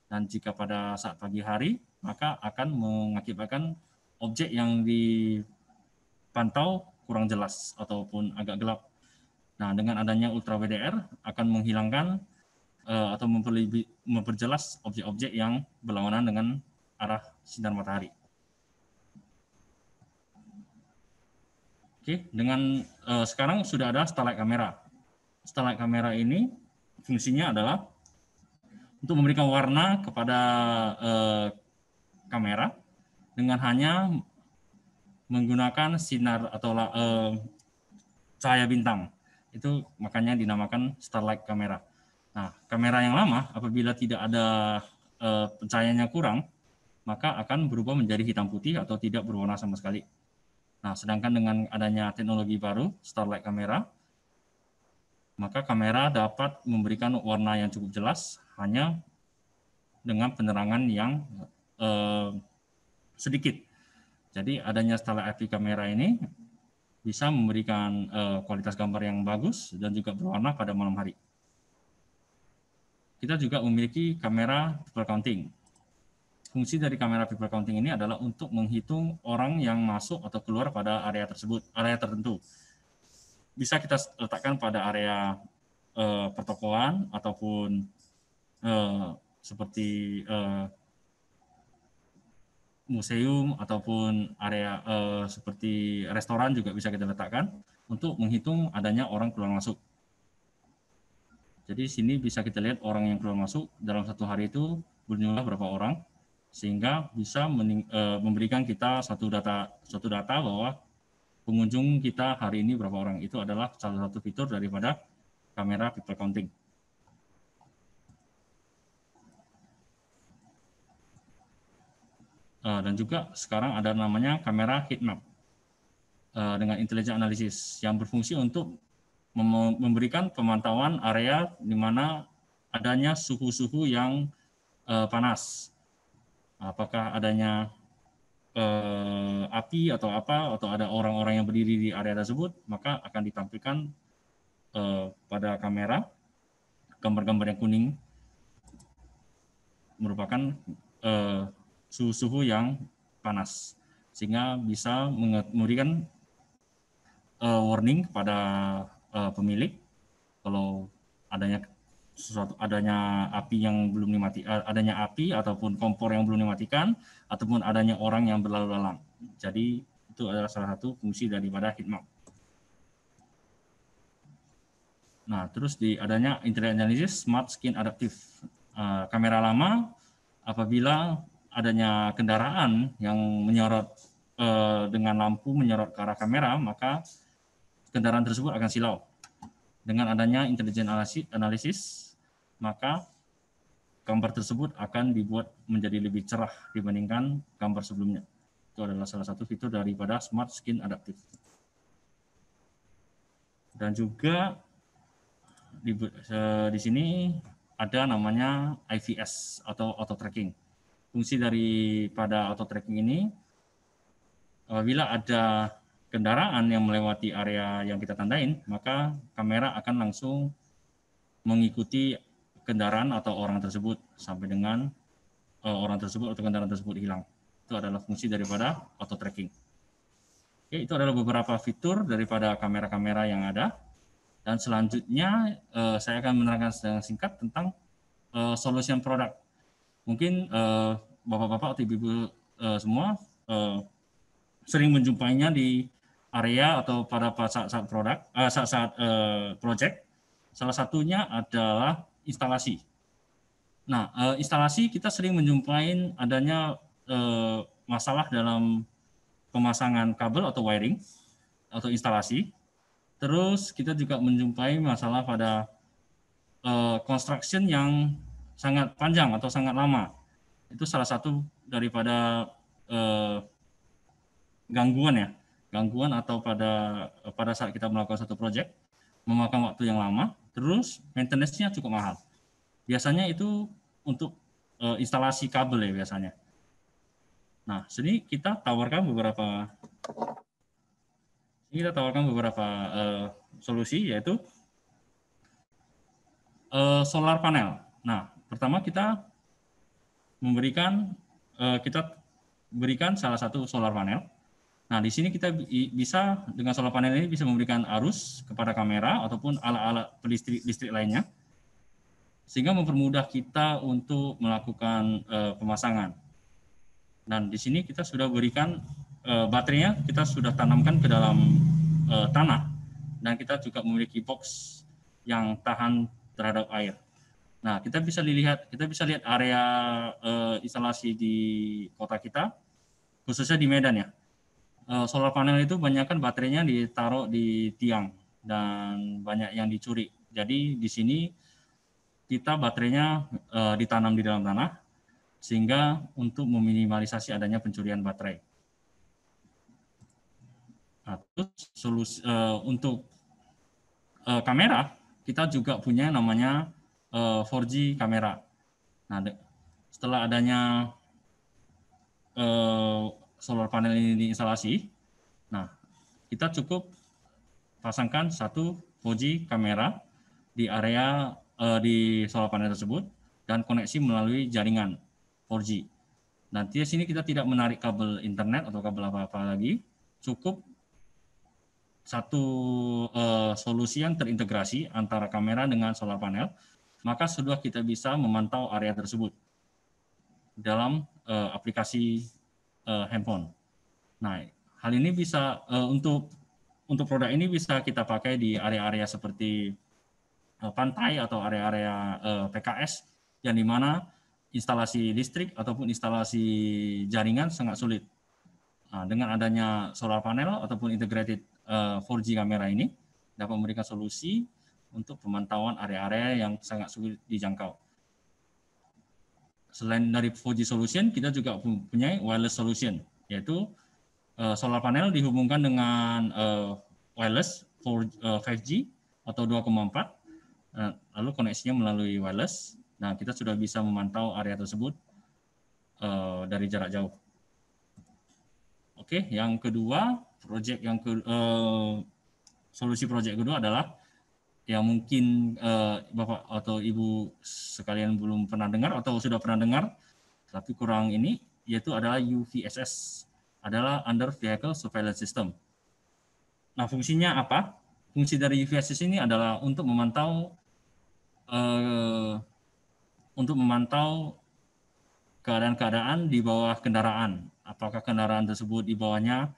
dan jika pada saat pagi hari, maka akan mengakibatkan objek yang dipantau kurang jelas ataupun agak gelap. Nah, dengan adanya ultra WDR akan menghilangkan atau memperjelas objek-objek yang berlawanan dengan arah sinar matahari. Oke, dengan sekarang sudah ada Starlight Camera. Starlight Camera ini fungsinya adalah untuk memberikan warna kepada kamera dengan hanya menggunakan sinar atau cahaya bintang. Itu makanya dinamakan Starlight Camera. Nah, kamera yang lama apabila tidak ada pencahayaannya kurang, maka akan berubah menjadi hitam putih atau tidak berwarna sama sekali. Nah, sedangkan dengan adanya teknologi baru, Starlight Camera, maka kamera dapat memberikan warna yang cukup jelas hanya dengan penerangan yang sedikit. Jadi adanya Starlight IP Camera ini bisa memberikan kualitas gambar yang bagus dan juga berwarna pada malam hari. Kita juga memiliki kamera people counting. Fungsi dari kamera people counting ini adalah untuk menghitung orang yang masuk atau keluar pada area tersebut, area tertentu. Bisa kita letakkan pada area pertokoan ataupun seperti museum ataupun area seperti restoran juga bisa kita letakkan untuk menghitung adanya orang keluar masuk. Jadi sini bisa kita lihat orang yang keluar masuk dalam satu hari itu berjumlah berapa orang, sehingga bisa memberikan kita suatu data bahwa pengunjung kita hari ini berapa orang. Itu adalah salah satu fitur daripada kamera people counting. Dan juga sekarang ada namanya kamera heat map dengan intelligent analysis yang berfungsi untuk memberikan pemantauan area di mana adanya suhu-suhu yang panas. Apakah adanya api atau apa, atau ada orang-orang yang berdiri di area tersebut, maka akan ditampilkan pada kamera gambar-gambar yang kuning merupakan suhu-suhu yang panas, sehingga bisa memberikan warning kepada pemilik kalau adanya api yang belum adanya api ataupun kompor yang belum dimatikan, ataupun adanya orang yang berlalu lalang. Jadi itu adalah salah satu fungsi daripada heat map. Nah, terus adanya intelligent analysis smart skin adaptive. Kamera lama apabila adanya kendaraan yang menyorot dengan lampu menyorot ke arah kamera, maka kendaraan tersebut akan silau. Dengan adanya intelligent analysis, maka gambar tersebut akan dibuat menjadi lebih cerah dibandingkan gambar sebelumnya. Itu adalah salah satu fitur daripada Smart Skin Adaptive. Dan juga di sini ada namanya IVS atau auto tracking. Fungsi daripada auto tracking ini, apabila ada kendaraan yang melewati area yang kita tandain, maka kamera akan langsung mengikuti kendaraan atau orang tersebut sampai dengan orang tersebut atau kendaraan tersebut hilang. Itu adalah fungsi daripada auto tracking. Oke, itu adalah beberapa fitur daripada kamera-kamera yang ada. Dan selanjutnya saya akan menerangkan secara singkat tentang solution product. Mungkin bapak-bapak atau ibu-ibu semua sering menjumpainya di area atau pada saat project. Salah satunya adalah instalasi. Nah, instalasi kita sering menjumpai adanya masalah dalam pemasangan kabel atau wiring atau instalasi. Terus kita juga menjumpai masalah pada construction yang sangat panjang atau sangat lama. Itu salah satu daripada gangguan atau pada saat kita melakukan satu project memakan waktu yang lama, terus maintenance-nya cukup mahal. Biasanya itu untuk instalasi kabel ya biasanya. Nah, sini kita tawarkan beberapa solusi, yaitu solar panel. Nah, pertama kita berikan salah satu solar panel. Nah, di sini kita bisa dengan solar panel ini bisa memberikan arus kepada kamera ataupun alat-alat listrik lainnya, sehingga mempermudah kita untuk melakukan pemasangan. Dan di sini kita sudah berikan baterainya, kita sudah tanamkan ke dalam tanah, dan kita juga memiliki box yang tahan terhadap air. Nah, kita bisa lihat area instalasi di kota kita, khususnya di Medan ya. Solar panel itu banyakkan baterainya ditaruh di tiang dan banyak yang dicuri. Jadi di sini kita baterainya ditanam di dalam tanah, sehingga untuk meminimalisasi adanya pencurian baterai. Nah, terus solusi untuk kamera kita juga punya namanya 4G kamera. Nah, setelah adanya solar panel ini diinstalasi, nah kita cukup pasangkan satu 4G kamera di area di solar panel tersebut dan koneksi melalui jaringan 4G. Nanti di sini kita tidak menarik kabel internet atau kabel apa-apa lagi, cukup satu solusi yang terintegrasi antara kamera dengan solar panel, maka sudah kita bisa memantau area tersebut dalam aplikasi handphone. Nah, hal ini bisa untuk produk ini bisa kita pakai di area-area seperti pantai atau area-area PKS yang dimana instalasi listrik ataupun instalasi jaringan sangat sulit. Nah, dengan adanya solar panel ataupun integrated 4G kamera ini dapat memberikan solusi untuk pemantauan area-area yang sangat sulit dijangkau. Selain dari 4G solution, kita juga punya wireless solution, yaitu solar panel dihubungkan dengan wireless 5G atau 2,4, lalu koneksinya melalui wireless. Nah, kita sudah bisa memantau area tersebut dari jarak jauh. Oke, yang kedua, solusi proyek kedua adalah yang mungkin Bapak atau Ibu sekalian belum pernah dengar atau sudah pernah dengar, tapi kurang ini, yaitu adalah UVSS, adalah Under Vehicle Surveillance System. Nah, fungsinya apa? Fungsi dari UVSS ini adalah untuk memantau keadaan-keadaan di bawah kendaraan. Apakah kendaraan tersebut di bawahnya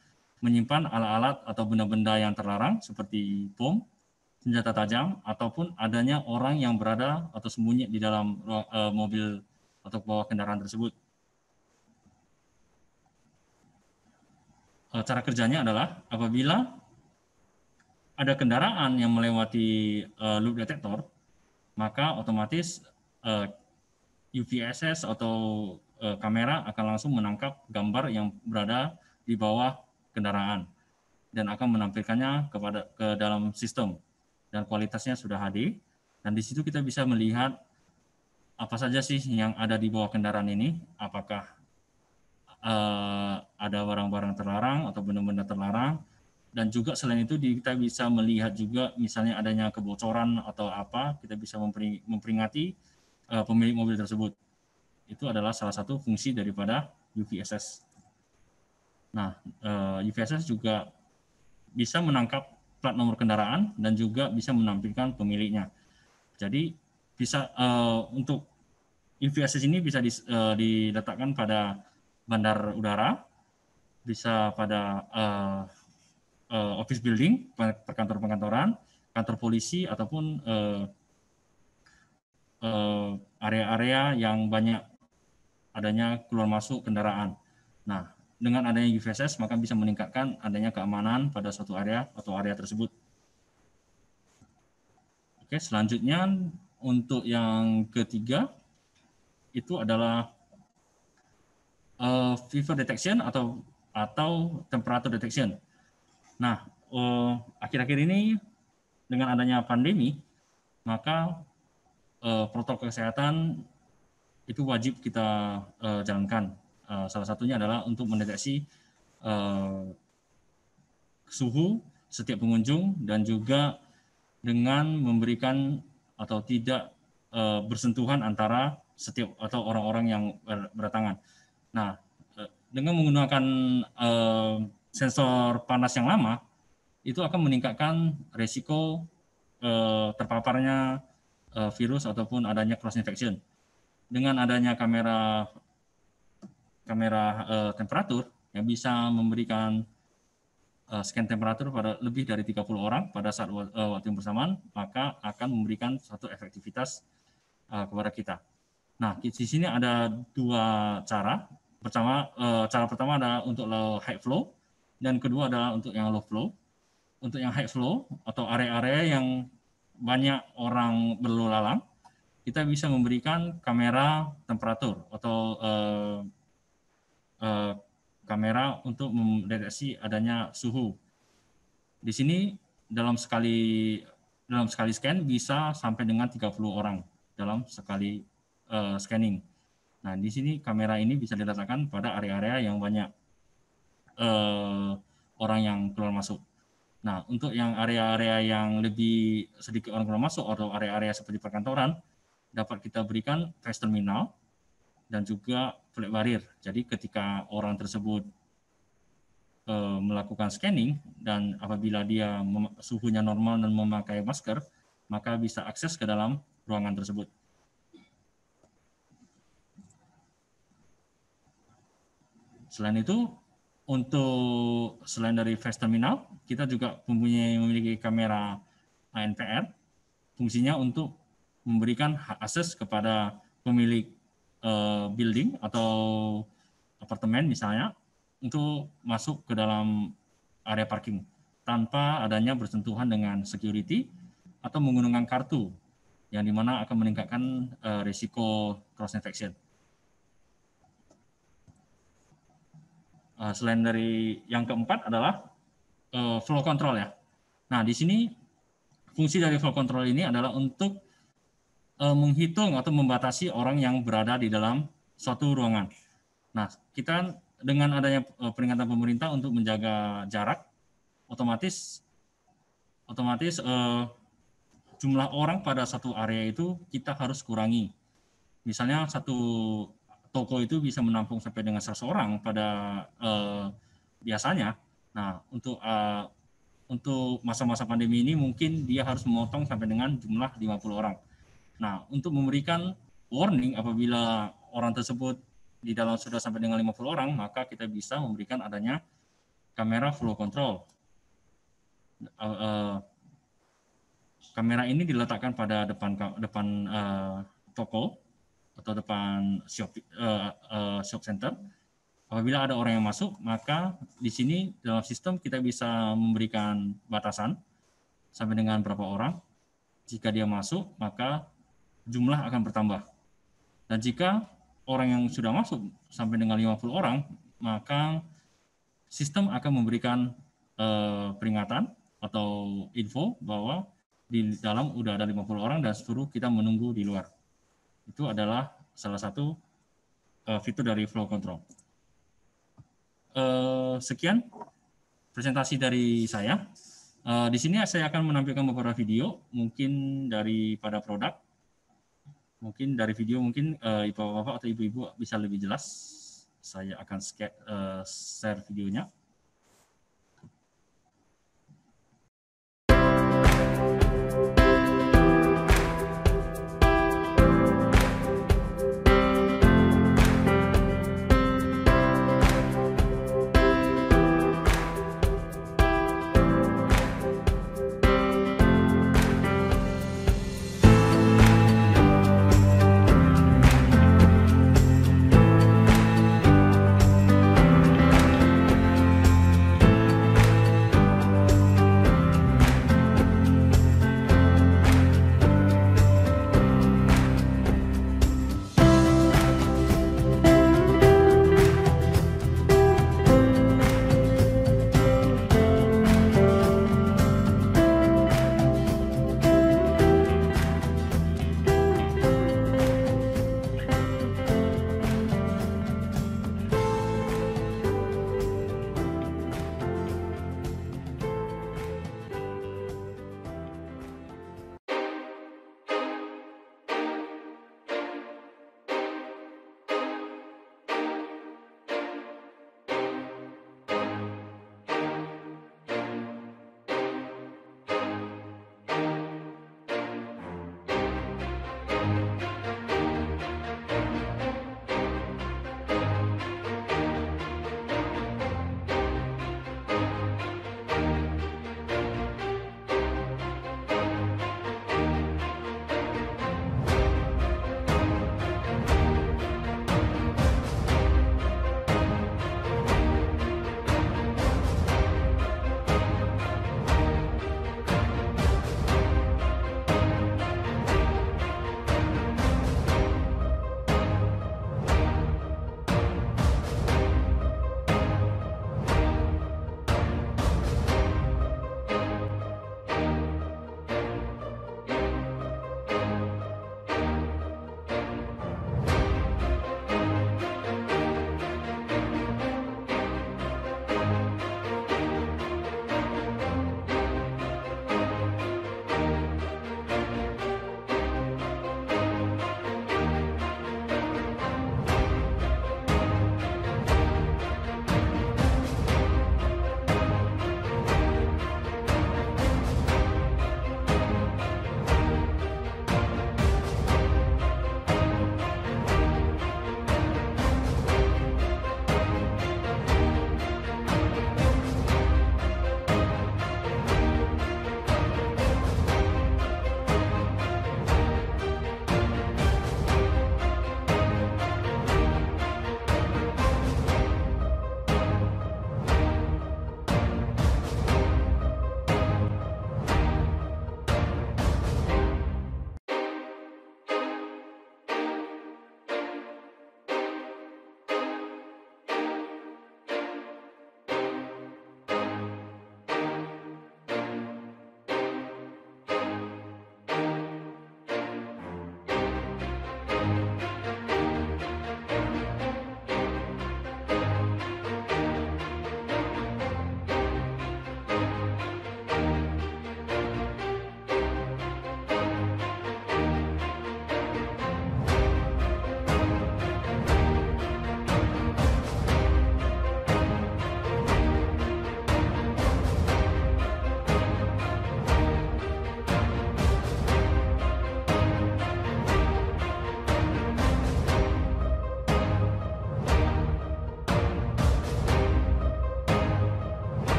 menyimpan alat-alat atau benda-benda yang terlarang seperti bom, senjata tajam, ataupun adanya orang yang berada atau sembunyi di dalam mobil atau bawah kendaraan tersebut. Cara kerjanya adalah apabila ada kendaraan yang melewati loop detector, maka otomatis UVSS atau kamera akan langsung menangkap gambar yang berada di bawah kendaraan dan akan menampilkannya ke dalam sistem, dan kualitasnya sudah HD, dan di situ kita bisa melihat apa saja sih yang ada di bawah kendaraan ini, apakah ada barang-barang terlarang atau benda-benda terlarang, dan juga selain itu kita bisa melihat juga misalnya adanya kebocoran atau apa, kita bisa memperingati pemilik mobil tersebut. Itu adalah salah satu fungsi daripada UVSS. Nah, UVSS juga bisa menangkap plat nomor kendaraan dan juga bisa menampilkan pemiliknya. Jadi bisa untuk UVSS ini bisa diletakkan pada bandar udara, bisa pada office building, perkantor-perkantoran, kantor polisi, ataupun area-area yang banyak adanya keluar masuk kendaraan. Nah, dengan adanya UVSS maka bisa meningkatkan adanya keamanan pada suatu area atau area tersebut. Oke, selanjutnya untuk yang ketiga itu adalah fever detection atau temperature detection. Nah, akhir-akhir ini dengan adanya pandemi maka protokol kesehatan itu wajib kita jalankan. Salah satunya adalah untuk mendeteksi suhu setiap pengunjung dan juga dengan memberikan atau tidak bersentuhan antara setiap atau orang-orang yang berdatangan. Nah, dengan menggunakan sensor panas yang lama, itu akan meningkatkan resiko terpaparnya virus ataupun adanya cross infection. Dengan adanya kamera temperatur yang bisa memberikan scan temperatur pada lebih dari 30 orang pada saat waktu yang bersamaan, maka akan memberikan satu efektivitas kepada kita. Nah, di sini ada dua cara. Cara pertama adalah untuk high flow, dan kedua adalah untuk yang low flow. Untuk yang high flow atau area-area yang banyak orang berlalu lalang, kita bisa memberikan kamera temperatur atau kamera untuk mendeteksi adanya suhu. Di sini dalam sekali scan bisa sampai dengan 30 orang dalam sekali scanning. Nah, di sini kamera ini bisa diletakkan pada area-area yang banyak orang yang keluar masuk. Nah, untuk yang area-area yang lebih sedikit orang keluar masuk atau area-area seperti perkantoran, dapat kita berikan face terminal dan juga flat barrier. Jadi ketika orang tersebut melakukan scanning dan apabila dia suhunya normal dan memakai masker, maka bisa akses ke dalam ruangan tersebut. Selain itu, selain dari face terminal, kita juga memiliki kamera ANPR. Fungsinya untuk memberikan hak akses kepada pemilik building atau apartemen misalnya, untuk masuk ke dalam area parking tanpa adanya bersentuhan dengan security atau menggunakan kartu, yang dimana akan meningkatkan risiko cross infection. Selain dari yang keempat adalah flow control ya. Nah, di sini fungsi dari flow control ini adalah untuk menghitung atau membatasi orang yang berada di dalam suatu ruangan. Nah, kita dengan adanya peringatan pemerintah untuk menjaga jarak, otomatis jumlah orang pada satu area itu kita harus kurangi. Misalnya satu toko itu bisa menampung sampai dengan 100 orang pada biasanya. Nah, untuk masa-masa pandemi ini mungkin dia harus memotong sampai dengan jumlah 50 orang. Nah, untuk memberikan warning apabila orang tersebut di dalam sudah sampai dengan 50 orang, maka kita bisa memberikan adanya kamera flow control. Kamera ini diletakkan pada depan toko atau depan shop center. Apabila ada orang yang masuk, maka di sini dalam sistem kita bisa memberikan batasan sampai dengan berapa orang. Jika dia masuk, maka jumlah akan bertambah. Dan jika orang yang sudah masuk sampai dengan 50 orang, maka sistem akan memberikan peringatan atau info bahwa di dalam udah ada 50 orang dan suruh kita menunggu di luar. Itu adalah salah satu fitur dari flow control. Sekian presentasi dari saya. Di sini saya akan menampilkan beberapa video, mungkin daripada produk. Mungkin dari video mungkin bapak-bapak atau ibu-ibu bisa lebih jelas. Saya akan share videonya.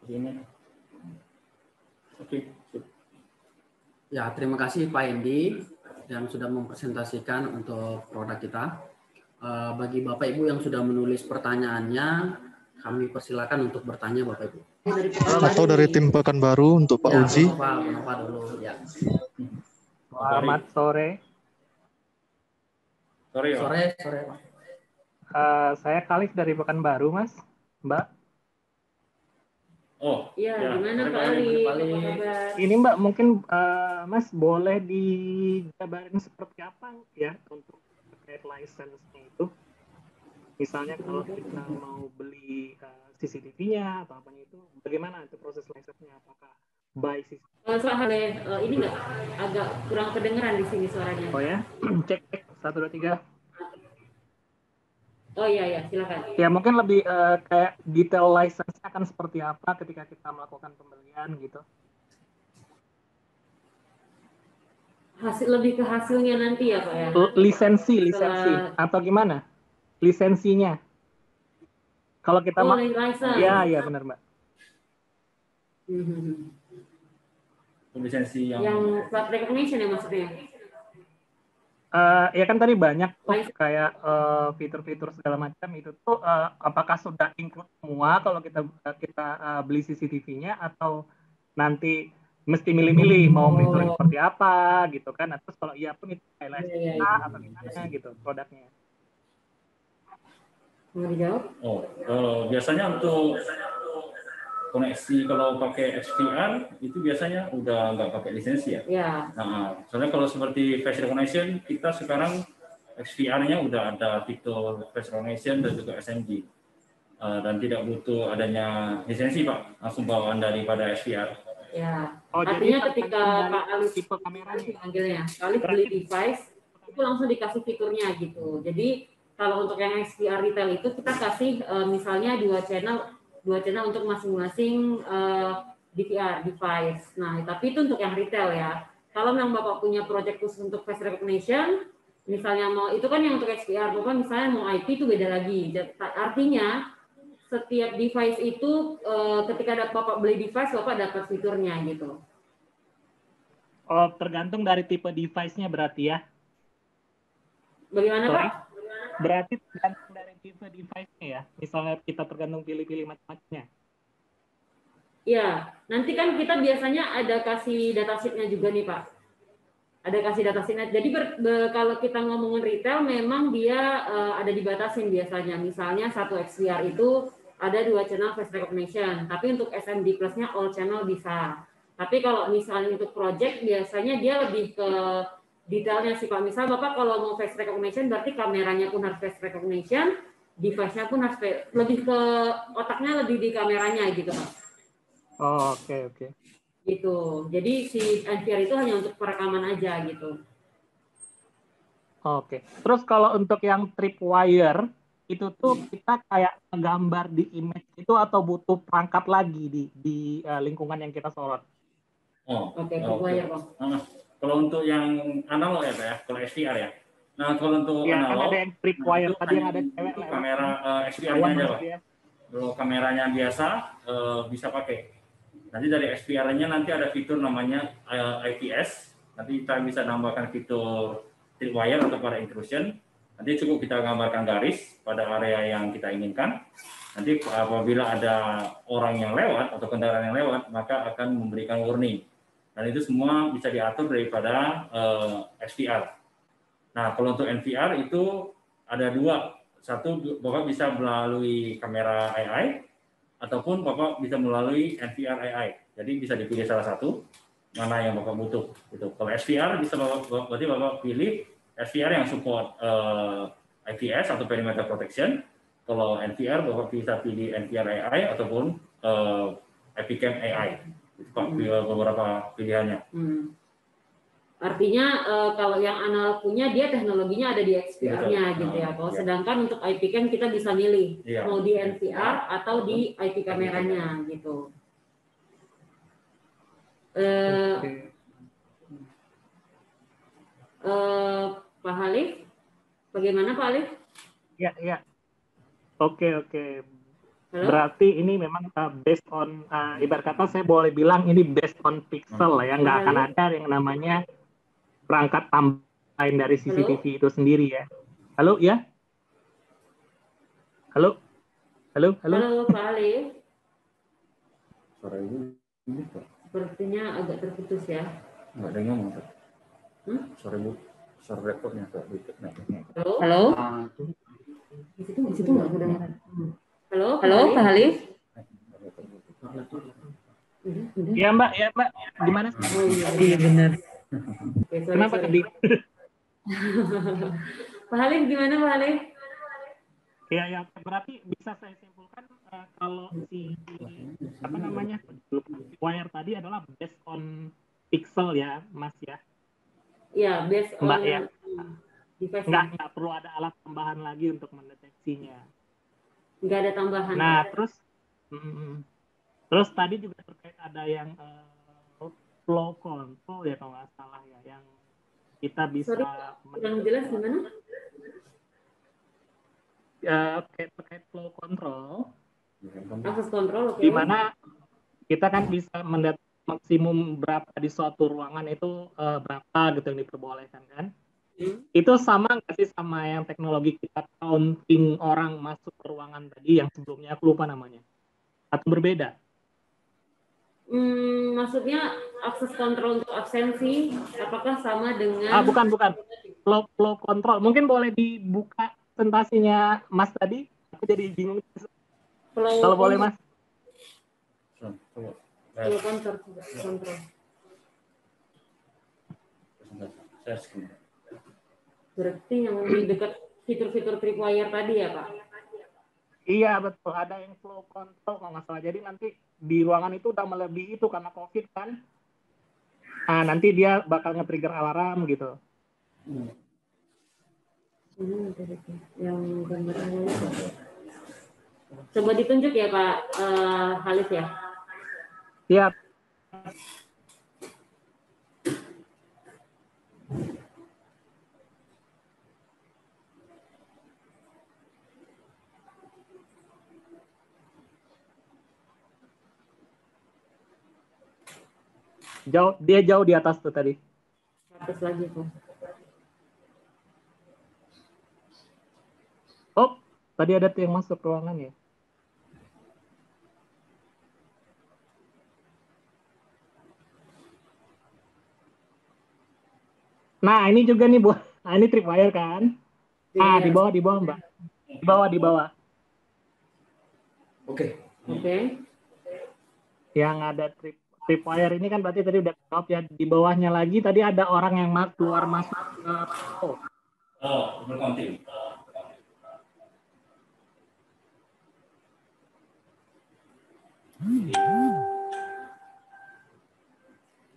Ini. Oke. Ya, terima kasih Pak Endi yang sudah mempresentasikan untuk produk kita. Bagi Bapak Ibu yang sudah menulis pertanyaannya, kami persilakan untuk bertanya Bapak Ibu. Atau dari tim Pekanbaru untuk Pak Ya, Uzi. Nova dulu. Ya. Selamat sore. Sore, Pak. Saya Khalif dari Pekanbaru, Mas. Mbak. Oh, Iya, ya. gimana Pak Ali? Ali? Pak Ali. Apa kabar? Ini Mbak, mungkin Mas boleh dijabarin seperti apa ya untuk terkait license-nya itu? Misalnya kalau kita mau beli CCTV-nya atau apanya itu, bagaimana itu proses license-nya? Apakah by CCTV? Ini nggak agak kurang kedengeran di sini suaranya. Oh ya, cek 1, 2, 3. Oh iya, silakan. Ya mungkin lebih kayak detail license akan seperti apa ketika kita melakukan pembelian gitu. Lebih ke hasilnya nanti ya Pak ya? Lisensi atau gimana? Lisensinya. Kalau kita license. Ya benar Mbak. Lisensi yang flat recognition ya maksudnya? Ya kan tadi banyak tuh kayak fitur-fitur segala macam itu tuh apakah sudah include semua kalau kita beli CCTV-nya atau nanti mesti milih-milih mau fitur seperti apa gitu kan? Nah, terus kalau iya pun itu highlight atau gimana gitu produknya? Mau dijawab? Biasanya untuk koneksi kalau pakai XDR itu biasanya udah nggak pakai lisensi ya. Ya. Nah, soalnya kalau seperti face recognition kita sekarang XDR-nya udah ada fitur face recognition dan juga SMG dan tidak butuh adanya lisensi Pak, langsung bawaan daripada XDR. Ya. jadi Artinya ketika Pak Ali tipe kameranya panggilnya, kali beli device itu langsung dikasih fiturnya gitu. Jadi kalau untuk yang XDR retail itu kita kasih misalnya dua channel untuk masing-masing DVR device. Nah, tapi itu untuk yang retail ya. Kalau memang Bapak punya project khusus untuk face recognition, misalnya mau itu kan yang untuk XDR, Bapak misalnya mau IP itu beda lagi. Artinya setiap device itu ketika Bapak beli device, Bapak dapat fiturnya gitu. Oh, tergantung dari tipe device-nya berarti ya? Bagaimana Pak? Berarti tergantung dari tipe device-nya ya? Misalnya kita tergantung pilih-pilih macam-macamnya? Ya, nanti kan kita biasanya ada kasih datasheet-nya juga nih Pak. Ada kasih datasheet-nya. Jadi kalau kita ngomongin retail, memang dia ada dibatasin biasanya. Misalnya satu XDR itu ada 2 channel face recognition. Tapi untuk SMD Plus-nya all channel bisa. Tapi kalau misalnya untuk project, biasanya dia lebih ke detailnya sih Pak. Misal Bapak kalau mau face recognition berarti kameranya pun harus face recognition, device-nya pun harus lebih ke otaknya lebih di kameranya gitu Pak. Oh, oke. Gitu. Jadi si NVR itu hanya untuk perekaman aja gitu. Oke. Terus kalau untuk yang tripwire itu tuh kita kayak gambar di image itu atau butuh perangkat lagi di lingkungan yang kita sorot? Oke, tripwire Bang. Kalau untuk yang analog ya Pak ya, kalau SDR ya. Nah, kalau untuk ya, analog, kan ada yang tripwire tadi yang ada cewek kamera SDR-nya aja Pak. Kalau kameranya biasa bisa pakai. Nanti dari SDR-nya nanti ada fitur namanya IPS. Nanti kita bisa nambahkan fitur tripwire atau pada intrusion. Nanti cukup kita gambarkan garis pada area yang kita inginkan. Nanti apabila ada orang yang lewat atau kendaraan yang lewat, maka akan memberikan warning. Dan itu semua bisa diatur daripada XDR. Nah, kalau untuk NVR itu ada 2. Satu, Bapak bisa melalui kamera AI, ataupun Bapak bisa melalui NVR AI. Jadi bisa dipilih salah satu, mana yang Bapak butuh. Gitu. Kalau SVR, berarti Bapak pilih SVR yang support IPS atau perimeter protection. Kalau NVR, Bapak bisa pilih NVR AI ataupun IPCam AI. Itu Pak, beberapa pilihannya. Artinya kalau yang analog punya dia teknologinya ada di XPR-nya gitu ya. Kalau sedangkan untuk IP cam kita bisa milih mau di NVR atau di IP kameranya gitu. Pak Halif, bagaimana Pak Halif? Ya. Oke. Berarti ini memang based on, ibarat kata saya boleh bilang ini based on pixel ya, nggak akan ada yang namanya perangkat tambahan dari CCTV itu sendiri ya. Halo ya? Halo? Halo? Halo? Halo Pak Alif. Suara ibu ini Pak. Sepertinya agak terputus ya. Nggak ada yang ngomong Pak. Suara ibu, suara rekornya Pak. Halo? Halo? Di situ nggak kedengaran. Halo Pak Alif. Ya Mbak, gimana? Oh iya benar. Kenapa tadi? Pak Alif gimana Pak Alif? Ya, berarti bisa saya simpulkan kalau si apa namanya wire tadi adalah based on pixel ya, Mas ya. Iya, based on Mbak ya. device. Nggak perlu ada alat tambahan lagi untuk mendeteksinya. Nggak ada tambahan. Nah, terus tadi juga terkait ada yang flow control ya kalau nggak salah ya, yang kita bisa. Sorry, kurang jelas gimana? Terkait flow control, akses kontrol, di mana kita kan bisa mendeteksi maksimum berapa di suatu ruangan itu berapa gitu yang diperbolehkan kan? Itu sama nggak sih sama yang teknologi kita counting orang masuk ke ruangan tadi yang sebelumnya aku lupa namanya, atau berbeda? Maksudnya akses kontrol untuk absensi, apakah sama dengan? Bukan. Flow control, mungkin boleh dibuka presentasinya Mas tadi, aku jadi bingung. Kalau boleh Mas. Flow control. Berarti yang lebih dekat fitur-fitur tripwire tadi ya Pak? Iya betul, ada yang flow control kalau nggak salah. Jadi nanti di ruangan itu udah melebihi itu karena COVID kan. Nah, nanti dia bakal nge-trigger alarm gitu. Yang gambar coba ditunjuk ya Pak Halis ya. Siap. Dia jauh di atas tuh tadi. Atas lagi tuh. Oh, tadi ada tuh yang masuk ruangan ya. Nah, ini juga nih, Bu. Nah, ini tripwire kan? Di bawah Mbak. Di bawah. Oke. Yang ada tripwire ini kan berarti tadi udah stop ya. Di bawahnya lagi tadi ada orang yang keluar masuk ke berkonting.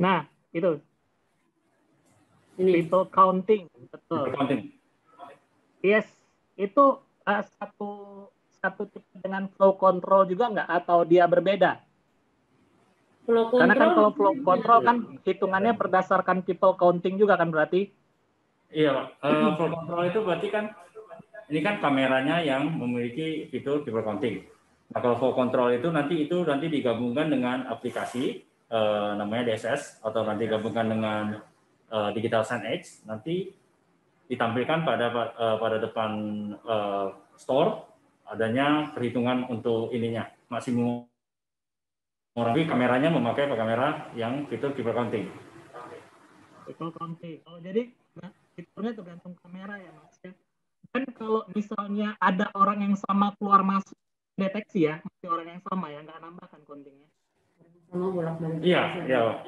Nah, itu. People counting, betul. Yes, itu satu tipe dengan flow control juga nggak atau dia berbeda? Karena kan kalau flow control kan hitungannya berdasarkan people counting juga kan berarti? Iya, flow control itu berarti kan ini kan kameranya yang memiliki fitur people counting. Nah, kalau flow control itu nanti digabungkan dengan aplikasi namanya DSS atau nanti digabungkan dengan Digital Signage, nanti ditampilkan pada depan store adanya perhitungan untuk ininya maksimum orang, kameranya memakai kamera yang fitur people counting. People counting. Oh, jadi fiturnya tergantung kamera ya Mas ya. Dan kalau misalnya ada orang yang sama keluar masuk deteksi ya, masih orang yang sama ya, nggak nambahkan countingnya. Iya.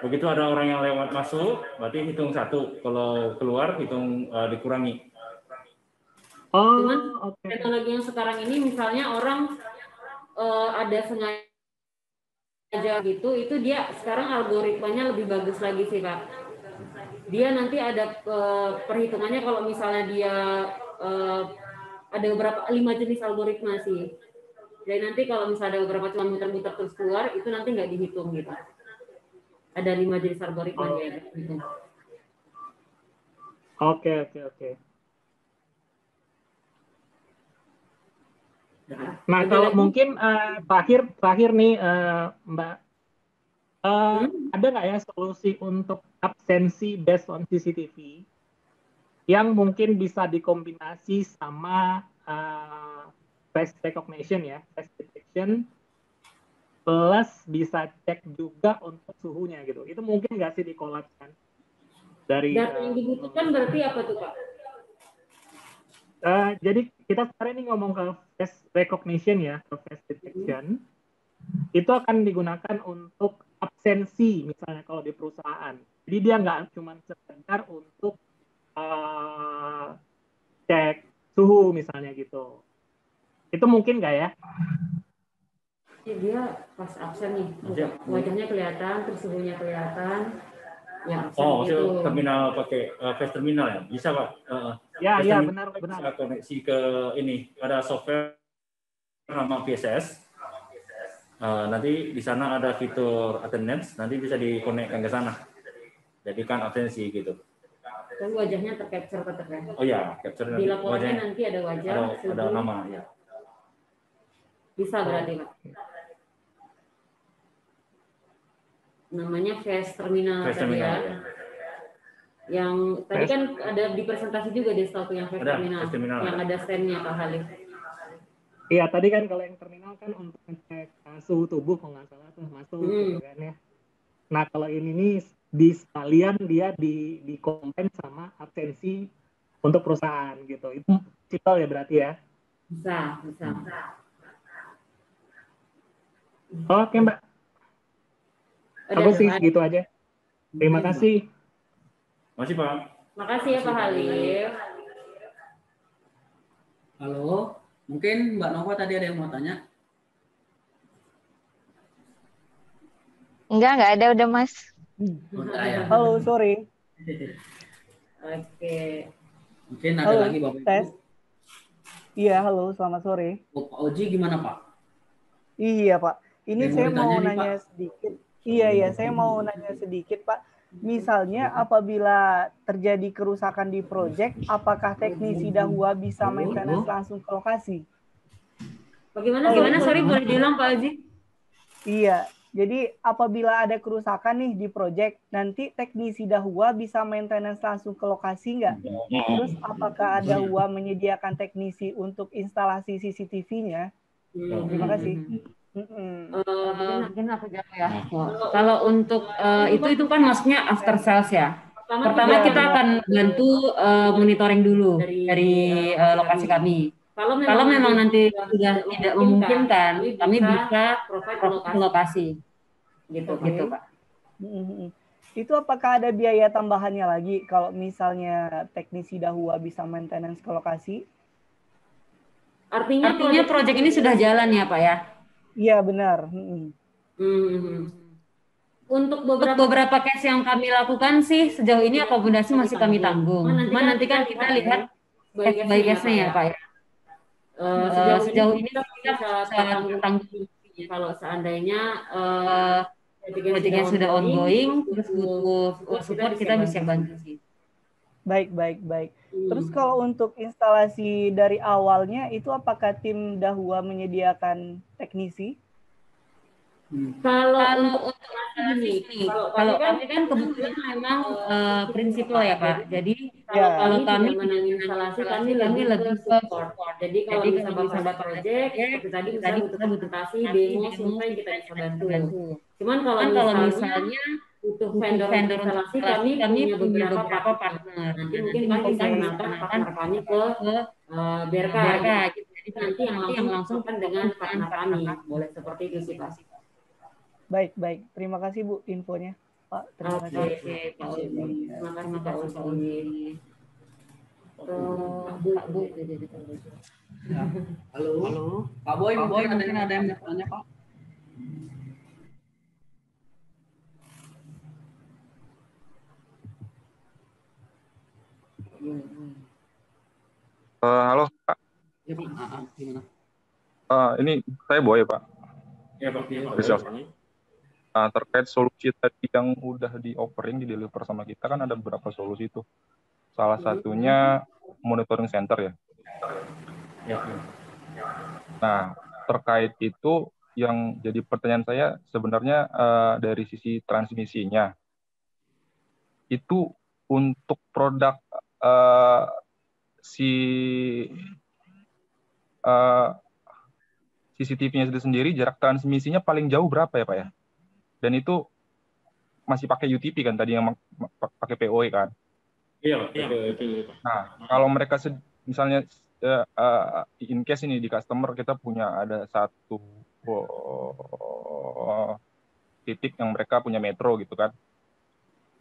Begitu ada orang yang lewat masuk, berarti hitung 1. Kalau keluar hitung dikurangi. Cuman teknologi yang sekarang ini misalnya orang ada sengaja gitu, itu dia sekarang algoritmanya lebih bagus lagi sih Kak. Dia nanti ada perhitungannya kalau misalnya dia ada beberapa 5 jenis algoritma sih. Jadi nanti kalau misalnya ada beberapa cuma muter-muter terus keluar, itu nanti nggak dihitung gitu. Ada 5 jenis algoritma dia gitu. Oke. Nah, kalau mungkin terakhir nih Mbak, ada nggak ya solusi untuk absensi based on CCTV yang mungkin bisa dikombinasi sama face recognition ya, face detection, plus bisa cek juga untuk suhunya gitu. Itu mungkin nggak sih dikolapskan? Dari data yang dibutuhkan berarti apa tuh Pak? Jadi kita sekarang ini ngomong ke face recognition ya, ke face detection. Itu akan digunakan untuk absensi misalnya kalau di perusahaan. Jadi dia nggak cuma sekedar untuk cek suhu misalnya gitu. Itu mungkin nggak ya? Dia pas absen nih, wajahnya kelihatan, terus suhunya kelihatan. Ya, maksudnya terminal pakai face terminal ya? Bisa Pak? Ya, benar. Bisa koneksi ke ini, ada software nama PSS. Nanti di sana ada fitur attendance, nanti bisa dikonekkan ke sana. Jadikan absensi gitu. Tapi wajahnya tercapture Pak. Oh ya, capture. Di laporannya nanti ada wajah, ada nama ya. Bisa berarti Pak. Namanya face terminal tadi ya. Yang tadi kan ada di presentasi juga di satu yang face terminal, yang ada stand-nya Pak Halif. Iya, tadi kan kalau yang terminal kan untuk ngecek suhu tubuh kalau nggak salah tuh masuk gitu kan ya. Nah, kalau ini nih di sekalian dia di combine sama absensi untuk perusahaan gitu. Itu simpel ya berarti ya? Bisa. Oke, Mbak. Aku sih gitu aja. Terima kasih. Masih Pak. Makasih ya Pak Halif. Halo, mungkin Mbak Nova tadi ada yang mau tanya? Enggak ada udah Mas. Halo, sorry. Oke. Mungkin ada lagi Bapak Ibu. Iya, halo, selamat sore. Pak Oji gimana Pak? Iya Pak, ini saya mau nanya sedikit. Iya, saya mau nanya sedikit Pak. Misalnya apabila terjadi kerusakan di proyek, apakah teknisi Dahua bisa maintenance langsung ke lokasi? Bagaimana? Sorry, boleh diulang Pak Oji? Iya, jadi apabila ada kerusakan nih di proyek, nanti teknisi Dahua bisa maintenance langsung ke lokasi nggak? Terus apakah Dahua menyediakan teknisi untuk instalasi CCTV-nya? Terima kasih. Mungkin aku jawab ya. Kalau untuk itu kan maksudnya after sales ya. Pertama kita akan bantu monitoring dulu dari lokasi kami. Kalau memang nanti sudah tidak memungkinkan, kami bisa provide lokasi. Gitu Pak. Itu apakah ada biaya tambahannya lagi kalau misalnya teknisi Dahua bisa maintenance ke lokasi? Artinya proyek ini sudah jalan ya Pak ya? Iya benar. Untuk beberapa case yang kami lakukan sih sejauh ini akomodasi masih kami tanggung. Cuma nanti kan kita lihat case by case-nya ya Pak ya. Sejauh ini kita bisa tanggung kalau seandainya proyeknya sudah ongoing, terus butuh support kita bisa bantu sih. Baik. Terus kalau untuk instalasi dari awalnya itu apakah tim Dahua menyediakan teknisi? Kalau untuk instalasi kalau kami kan kebetulan memang prinsipal ya Pak. Jadi kalau kami instalasi kami lebih support. Jadi kalau bisa Bapak proyek seperti tadi misalnya butuh presentasi, demo, survei kita bisa bantu. Cuman kalau misalnya butuh vendor instalasi kami punya beberapa partner. Nanti mungkin kami bisa kenalkan partner kami ke BRK. Jadi nanti yang langsung kan dengan partner kami. Boleh seperti itu sih Pak. Baik. Terima kasih Bu infonya. Pak, terima kasih. Oke, Pak Oji. Terima kasih Pak Oji. Bu. Halo. Pak Boy, mungkin ada yang mau tanya Pak? Halo Pak. Ya Pak, gimana? Ini saya Boy Pak. Ya Pak. Bisa. Terkait solusi tadi yang udah di offering, di deliver sama kita kan ada beberapa solusi tuh. Salah satunya monitoring center ya. Nah, terkait itu yang jadi pertanyaan saya sebenarnya dari sisi transmisinya itu untuk produk si CCTV-nya itu sendiri jarak transmisinya paling jauh berapa ya Pak ya? Dan itu masih pakai UTP kan tadi yang pakai PoE kan? Iya, itu. Nah, kalau mereka misalnya in case ini di customer kita punya ada satu titik yang mereka punya metro gitu kan.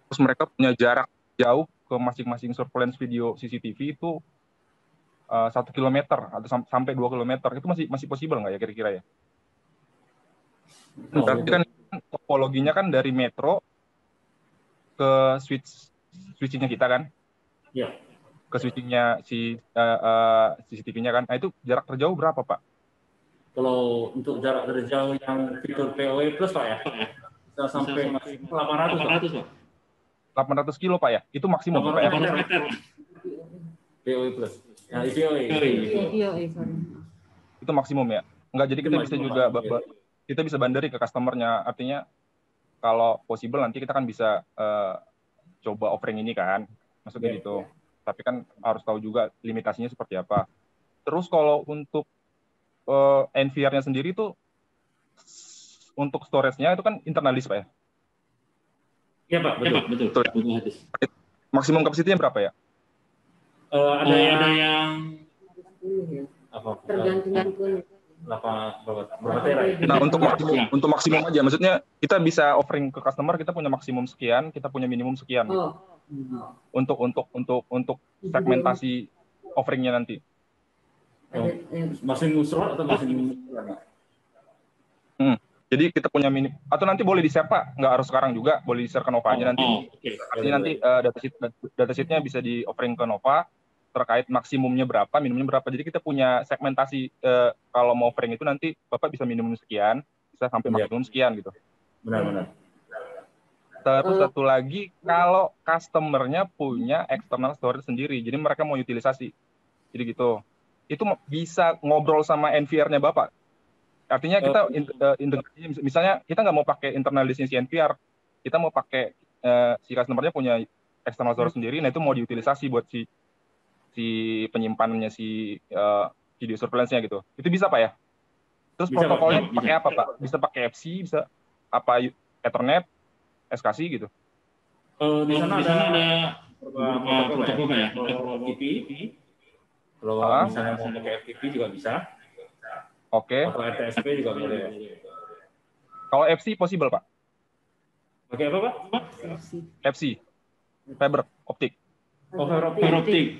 Terus mereka punya jarak jauh ke masing-masing surveillance video CCTV itu 1 kilometer atau sampai 2 kilometer itu masih possible nggak ya kira-kira ya? Berarti kan topologinya kan dari metro ke switchingnya kita kan? Iya. Ke switchingnya si CCTV-nya kan? Nah itu jarak terjauh berapa Pak? Kalau untuk jarak terjauh yang fitur PoE plus Pak ya, bisa sampai 800 Pak. 800 kilo Pak ya? Itu maksimum Pak ya? 800 meter. PoE plus. Nah, PoE. Itu maksimum ya? Enggak, jadi kita bisa juga kita bisa bandari ke customernya. Artinya kalau possible nanti kita kan bisa coba offering ini kan, maksudnya gitu. Tapi kan harus tahu juga limitasinya seperti apa. Terus kalau untuk NVR-nya sendiri itu untuk storage-nya itu kan internal disk Pak ya? Iya Pak, betul. Maksimum kapasitinya berapa ya? Ada yang apa? Tergantung berapa tera ya? Nah, untuk maksimum aja, maksudnya kita bisa offering ke customer, kita punya maksimum sekian, kita punya minimum sekian. Gitu. Untuk segmentasi offeringnya nanti. Maksimum slot atau maksimum? Jadi kita punya atau nanti boleh di-share Pak, nggak harus sekarang juga, boleh di-share ke Nova aja nanti. Artinya nanti datasheet-nya bisa di-offering ke Nova terkait maksimumnya berapa, minimumnya berapa. Jadi kita punya segmentasi kalau mau offering itu nanti Bapak bisa minimum sekian, bisa sampai maksimum sekian gitu. Benar. Terus satu lagi, kalau customer-nya punya external storage sendiri, jadi mereka mau utilisasi. Jadi gitu. Itu bisa ngobrol sama NVR-nya Bapak. Artinya kita integrasi, misalnya kita nggak mau pakai internal disk si NVR, kita mau pakai si customer-nya punya external storage sendiri, nah itu mau diutilisasi buat si penyimpanannya si video surveillance-nya gitu. Itu bisa Pak ya? Terus bisa, protokolnya pakai apa Pak? Bisa pakai FC, bisa apa Ethernet, SKC gitu? Di sana ada beberapa protokol Pak ya, FTP. Kalau misalnya mau pakai FTP juga bisa. Oke. Atau RTSP juga boleh. Kalau FC possible Pak? Pakai apa Pak? FC, fiber optik. Fiber optik.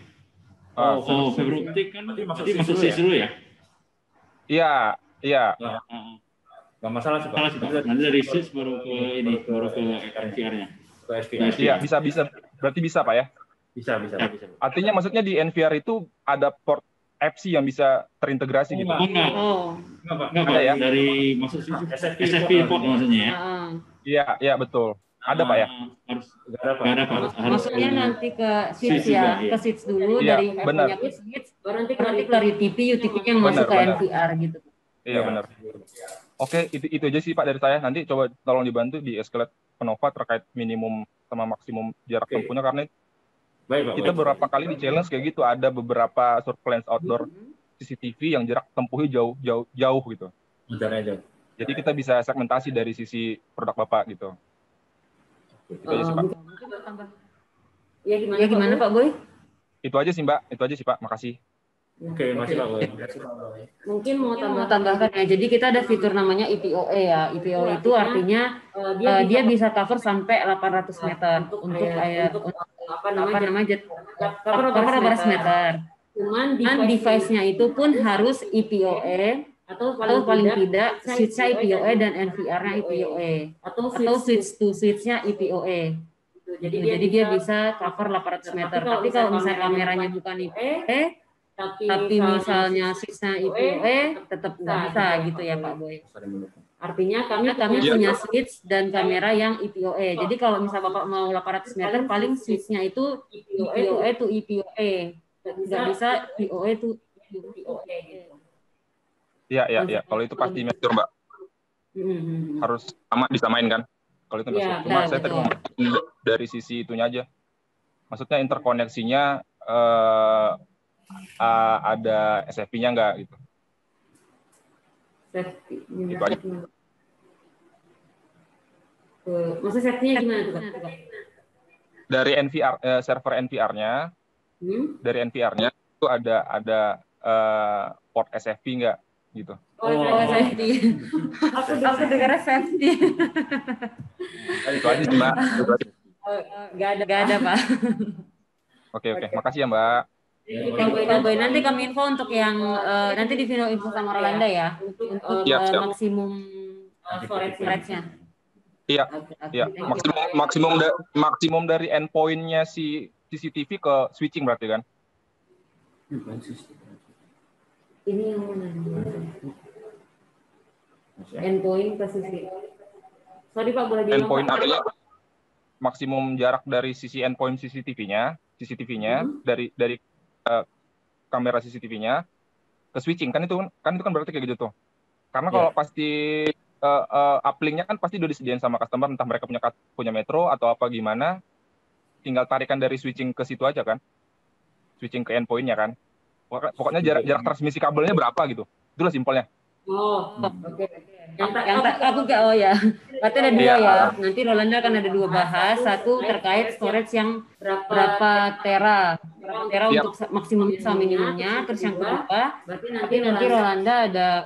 Fiber optik kan masuk switch dulu ya? Iya. Nggak masalah sih Pak. Nanti dari switch baru ke NVR-nya. Ke SPI. Iya, bisa. Berarti bisa Pak ya? Bisa. Artinya maksudnya di NVR itu ada port FC yang bisa terintegrasi gitu. Enggak, ada ya? Dari maksud SFP port maksudnya ya? Iya betul. Ada Pak ya? Harus nggak ada Pak. Maksudnya nanti ke switch ya, ke switch dulu dari punya ke switch, baru nanti ke UTP-nya yang masuk ke NVR gitu. Iya benar. Oke, itu aja sih Pak dari saya. Nanti coba tolong dibantu di escalate ke Nova terkait minimum sama maksimum jarak tempuhnya karena kita beberapa kali di challenge kayak gitu, ada beberapa surveillance outdoor CCTV yang jarak tempuhnya jauh gitu. Jadi kita bisa segmentasi dari sisi produk Bapak gitu. Itu aja sih Pak. Ya gimana Pak Boy? Itu aja sih Mbak, makasih. Oke, makasih Pak Boy. Mungkin mau tambahkan ya. Jadi kita ada fitur namanya EPOE ya. EPOE itu artinya dia bisa cover sampai 800 meter untuk cover 800 meter. Cuman device-nya itu pun harus EPOE atau paling tidak switch-nya EPOE dan NVR-nya EPOE atau switch to switch-nya EPOE. Jadi dia bisa cover 800 meter. Tapi kalau misalnya kameranya bukan EPOE, tapi misalnya switch-nya EPOE, tetap nggak bisa gitu ya Pak Boy. Artinya kami punya switch dan kamera yang EPOE. Jadi kalau misalnya Bapak mau 800 meter, paling switch-nya itu EPOE to EPOE. Nggak bisa EPOE to EPOE. Iya. Kalau itu pasti mature, Mbak. Harus sama disamain kan? Kalau itu mature. Cuma saya tadi ngomong dari sisi itunya aja. Maksudnya interkoneksinya ada SFP-nya nggak gitu. Safety. Itu aja. Maksud safety-nya gimana tuh, Pak? Dari NVR server NVR-nya, dari NVR-nya itu ada port SFP nggak gitu. Oh, safety. Aku dengar safety. Itu aja sih, Mbak. Nggak ada, Pak. Oke. Makasih ya, Mbak. Pak Boy, nanti kami info untuk yang nanti di video info sama Rolanda ya untuk Siap. maksimum storage-nya. Iya. Maksimum dari endpoint-nya si CCTV ke switching berarti kan? Ini yang mana? Endpoint ke sisi. Sorry Pak, boleh diulang? Endpoint artinya maksimum jarak dari sisi endpoint CCTV-nya dari kamera CCTV-nya ke switching kan itu kan berarti kayak gitu tuh. Karena kalau pasti uplink-nya kan pasti udah disediain sama customer, entah mereka punya metro atau apa gimana, tinggal tarikan dari switching ke situ aja kan, switching ke endpoint-nya kan. Pokoknya jarak transmisi kabelnya berapa gitu, itulah simpelnya. Oke. Berarti ada dua ya. Nanti Rolanda akan ada dua bahas. Satu terkait storage yang berapa tera untuk maksimum sama minimumnya. Terus yang kedua, nanti Rolanda ada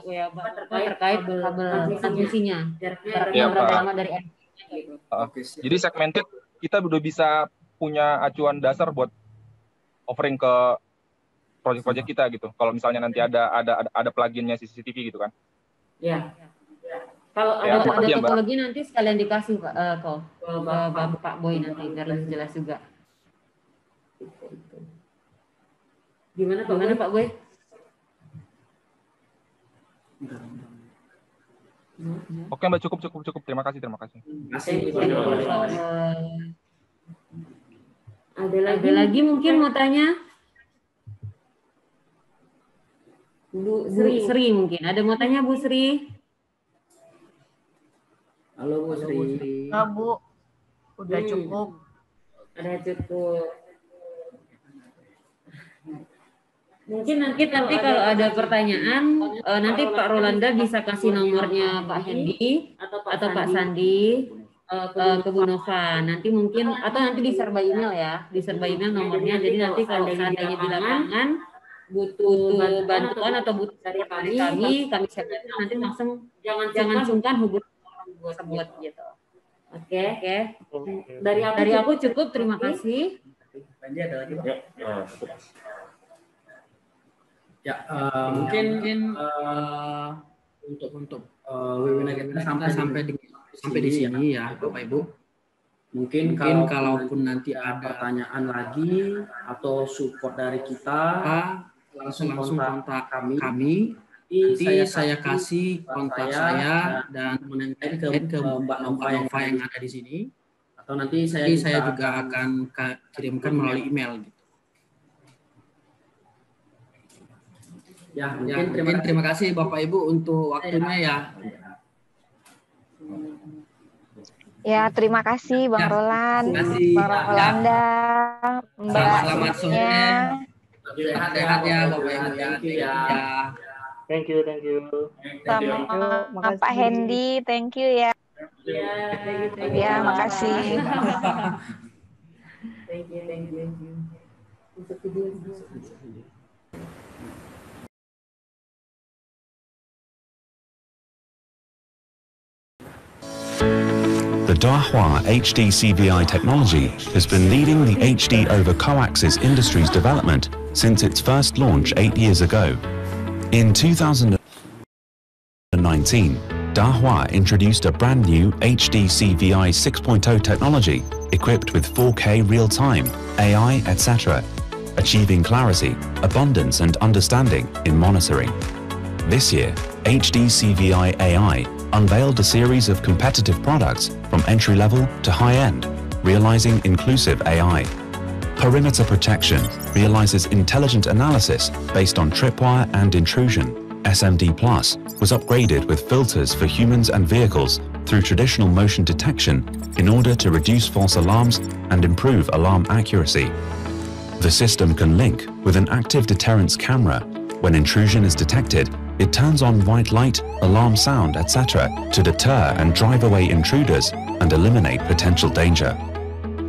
terkait kabel transmisinya. Jaraknya berapa lama dari Jadi segmented kita udah bisa punya acuan dasar buat offering ke project-project kita gitu. Kalau misalnya nanti ada plugin-nya CCTV gitu kan. Ya. Kalau ada topologi nanti sekalian dikasih Pak Pak Boy nanti biar lebih jelas juga. Gimana Pak Boy? Oke Mbak, cukup. Terima kasih. Ada lagi mungkin mau tanya? Bu Sri mungkin. Ada mau tanya Bu Sri? Halo Bu Sri. Bu, udah cukup. Udah cukup. Mungkin nanti kalau ada pertanyaan, nanti Pak Rolanda bisa kasih nomornya Pak Hendy atau Pak Sandi ke Bu Nova. Nanti mungkin atau nanti di-share by email ya, di-share by email nomornya. Jadi nanti kalau seandainya di lapangan butuh bantuan atau butuh dari kami share nanti langsung jangan sungkan hubungi tersebut gitu. Oke. Dari aku cukup, terima kasih. Mungkin untuk webinar kita sampai di sini ya Bapak Ibu. Mungkin kalaupun nanti ada pertanyaan lagi atau support dari kita, langsung kontak kami. Nanti saya kasih kontak saya dan menanyakan ke Mbak Nova yang ada di sini. Atau nanti saya juga akan kirimkan melalui email gitu. Ya, mungkin terima kasih Bapak Ibu untuk waktunya ya. Ya, terima kasih Bang Roland, Bang Rolanda, Mbak. Selamat sore. Sehat-sehat ya Bapak Ibu ya. Thank you. Sama Pak Hendy, thank you ya. Ya, makasih. Thank you. The Dahua HD CVI technology has been leading the HD over coaxial industry's development since its first launch 8 years ago. In 2019, Dahua introduced a brand new HD CVI 6.0 technology equipped with 4K real-time, AI, etc., achieving clarity, abundance and understanding in monitoring. This year, HD CVI AI unveiled a series of competitive products from entry-level to high-end, realizing inclusive AI. Perimeter protection realizes intelligent analysis based on tripwire and intrusion, SMD Plus was upgraded with filters for humans and vehicles through traditional motion detection in order to reduce false alarms and improve alarm accuracy. The system can link with an active deterrence camera. When intrusion is detected, it turns on white light, alarm sound, etc. to deter and drive away intruders and eliminate potential danger.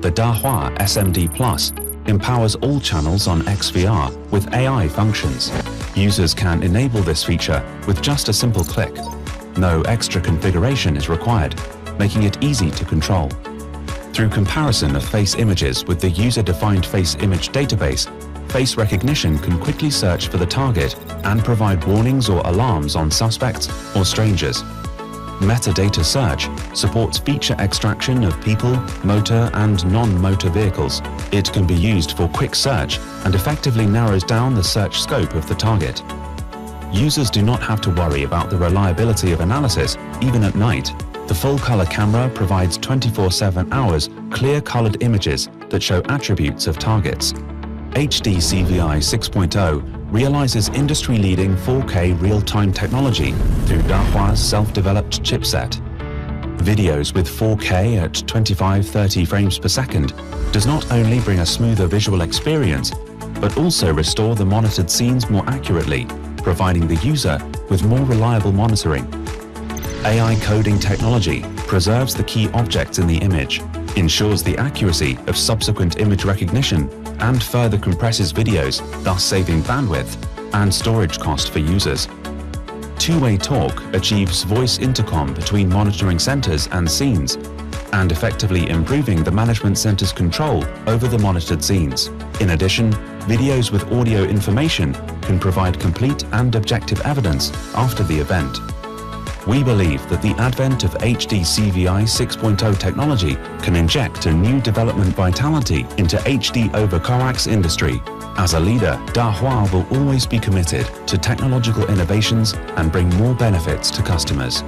The Dahua SMD Plus empowers all channels on XVR with AI functions. Users can enable this feature with just a simple click. No extra configuration is required, making it easy to control. Through comparison of face images with the user-defined face image database, face recognition can quickly search for the target and provide warnings or alarms on suspects or strangers. Metadata search supports feature extraction of people, motor and non-motor vehicles. It can be used for quick search and effectively narrows down the search scope of the target. Users do not have to worry about the reliability of analysis, even at night. The full-color camera provides 24/7 hours clear-colored images that show attributes of targets. HD CVI 6.0 realizes industry-leading 4K real-time technology through Dahua's self-developed chipset. Videos with 4K at 25-30 frames per second does not only bring a smoother visual experience, but also restore the monitored scenes more accurately, providing the user with more reliable monitoring. AI coding technology preserves the key objects in the image, ensures the accuracy of subsequent image recognition, and further compresses videos, thus saving bandwidth and storage cost for users. Two-way talk achieves voice intercom between monitoring centers and scenes, and effectively improving the management center's control over the monitored scenes. In addition, videos with audio information can provide complete and objective evidence after the event. We believe that the advent of HD CVI 6.0 technology can inject a new development vitality into HD over coax industry. As a leader, Dahua will always be committed to technological innovations and bring more benefits to customers.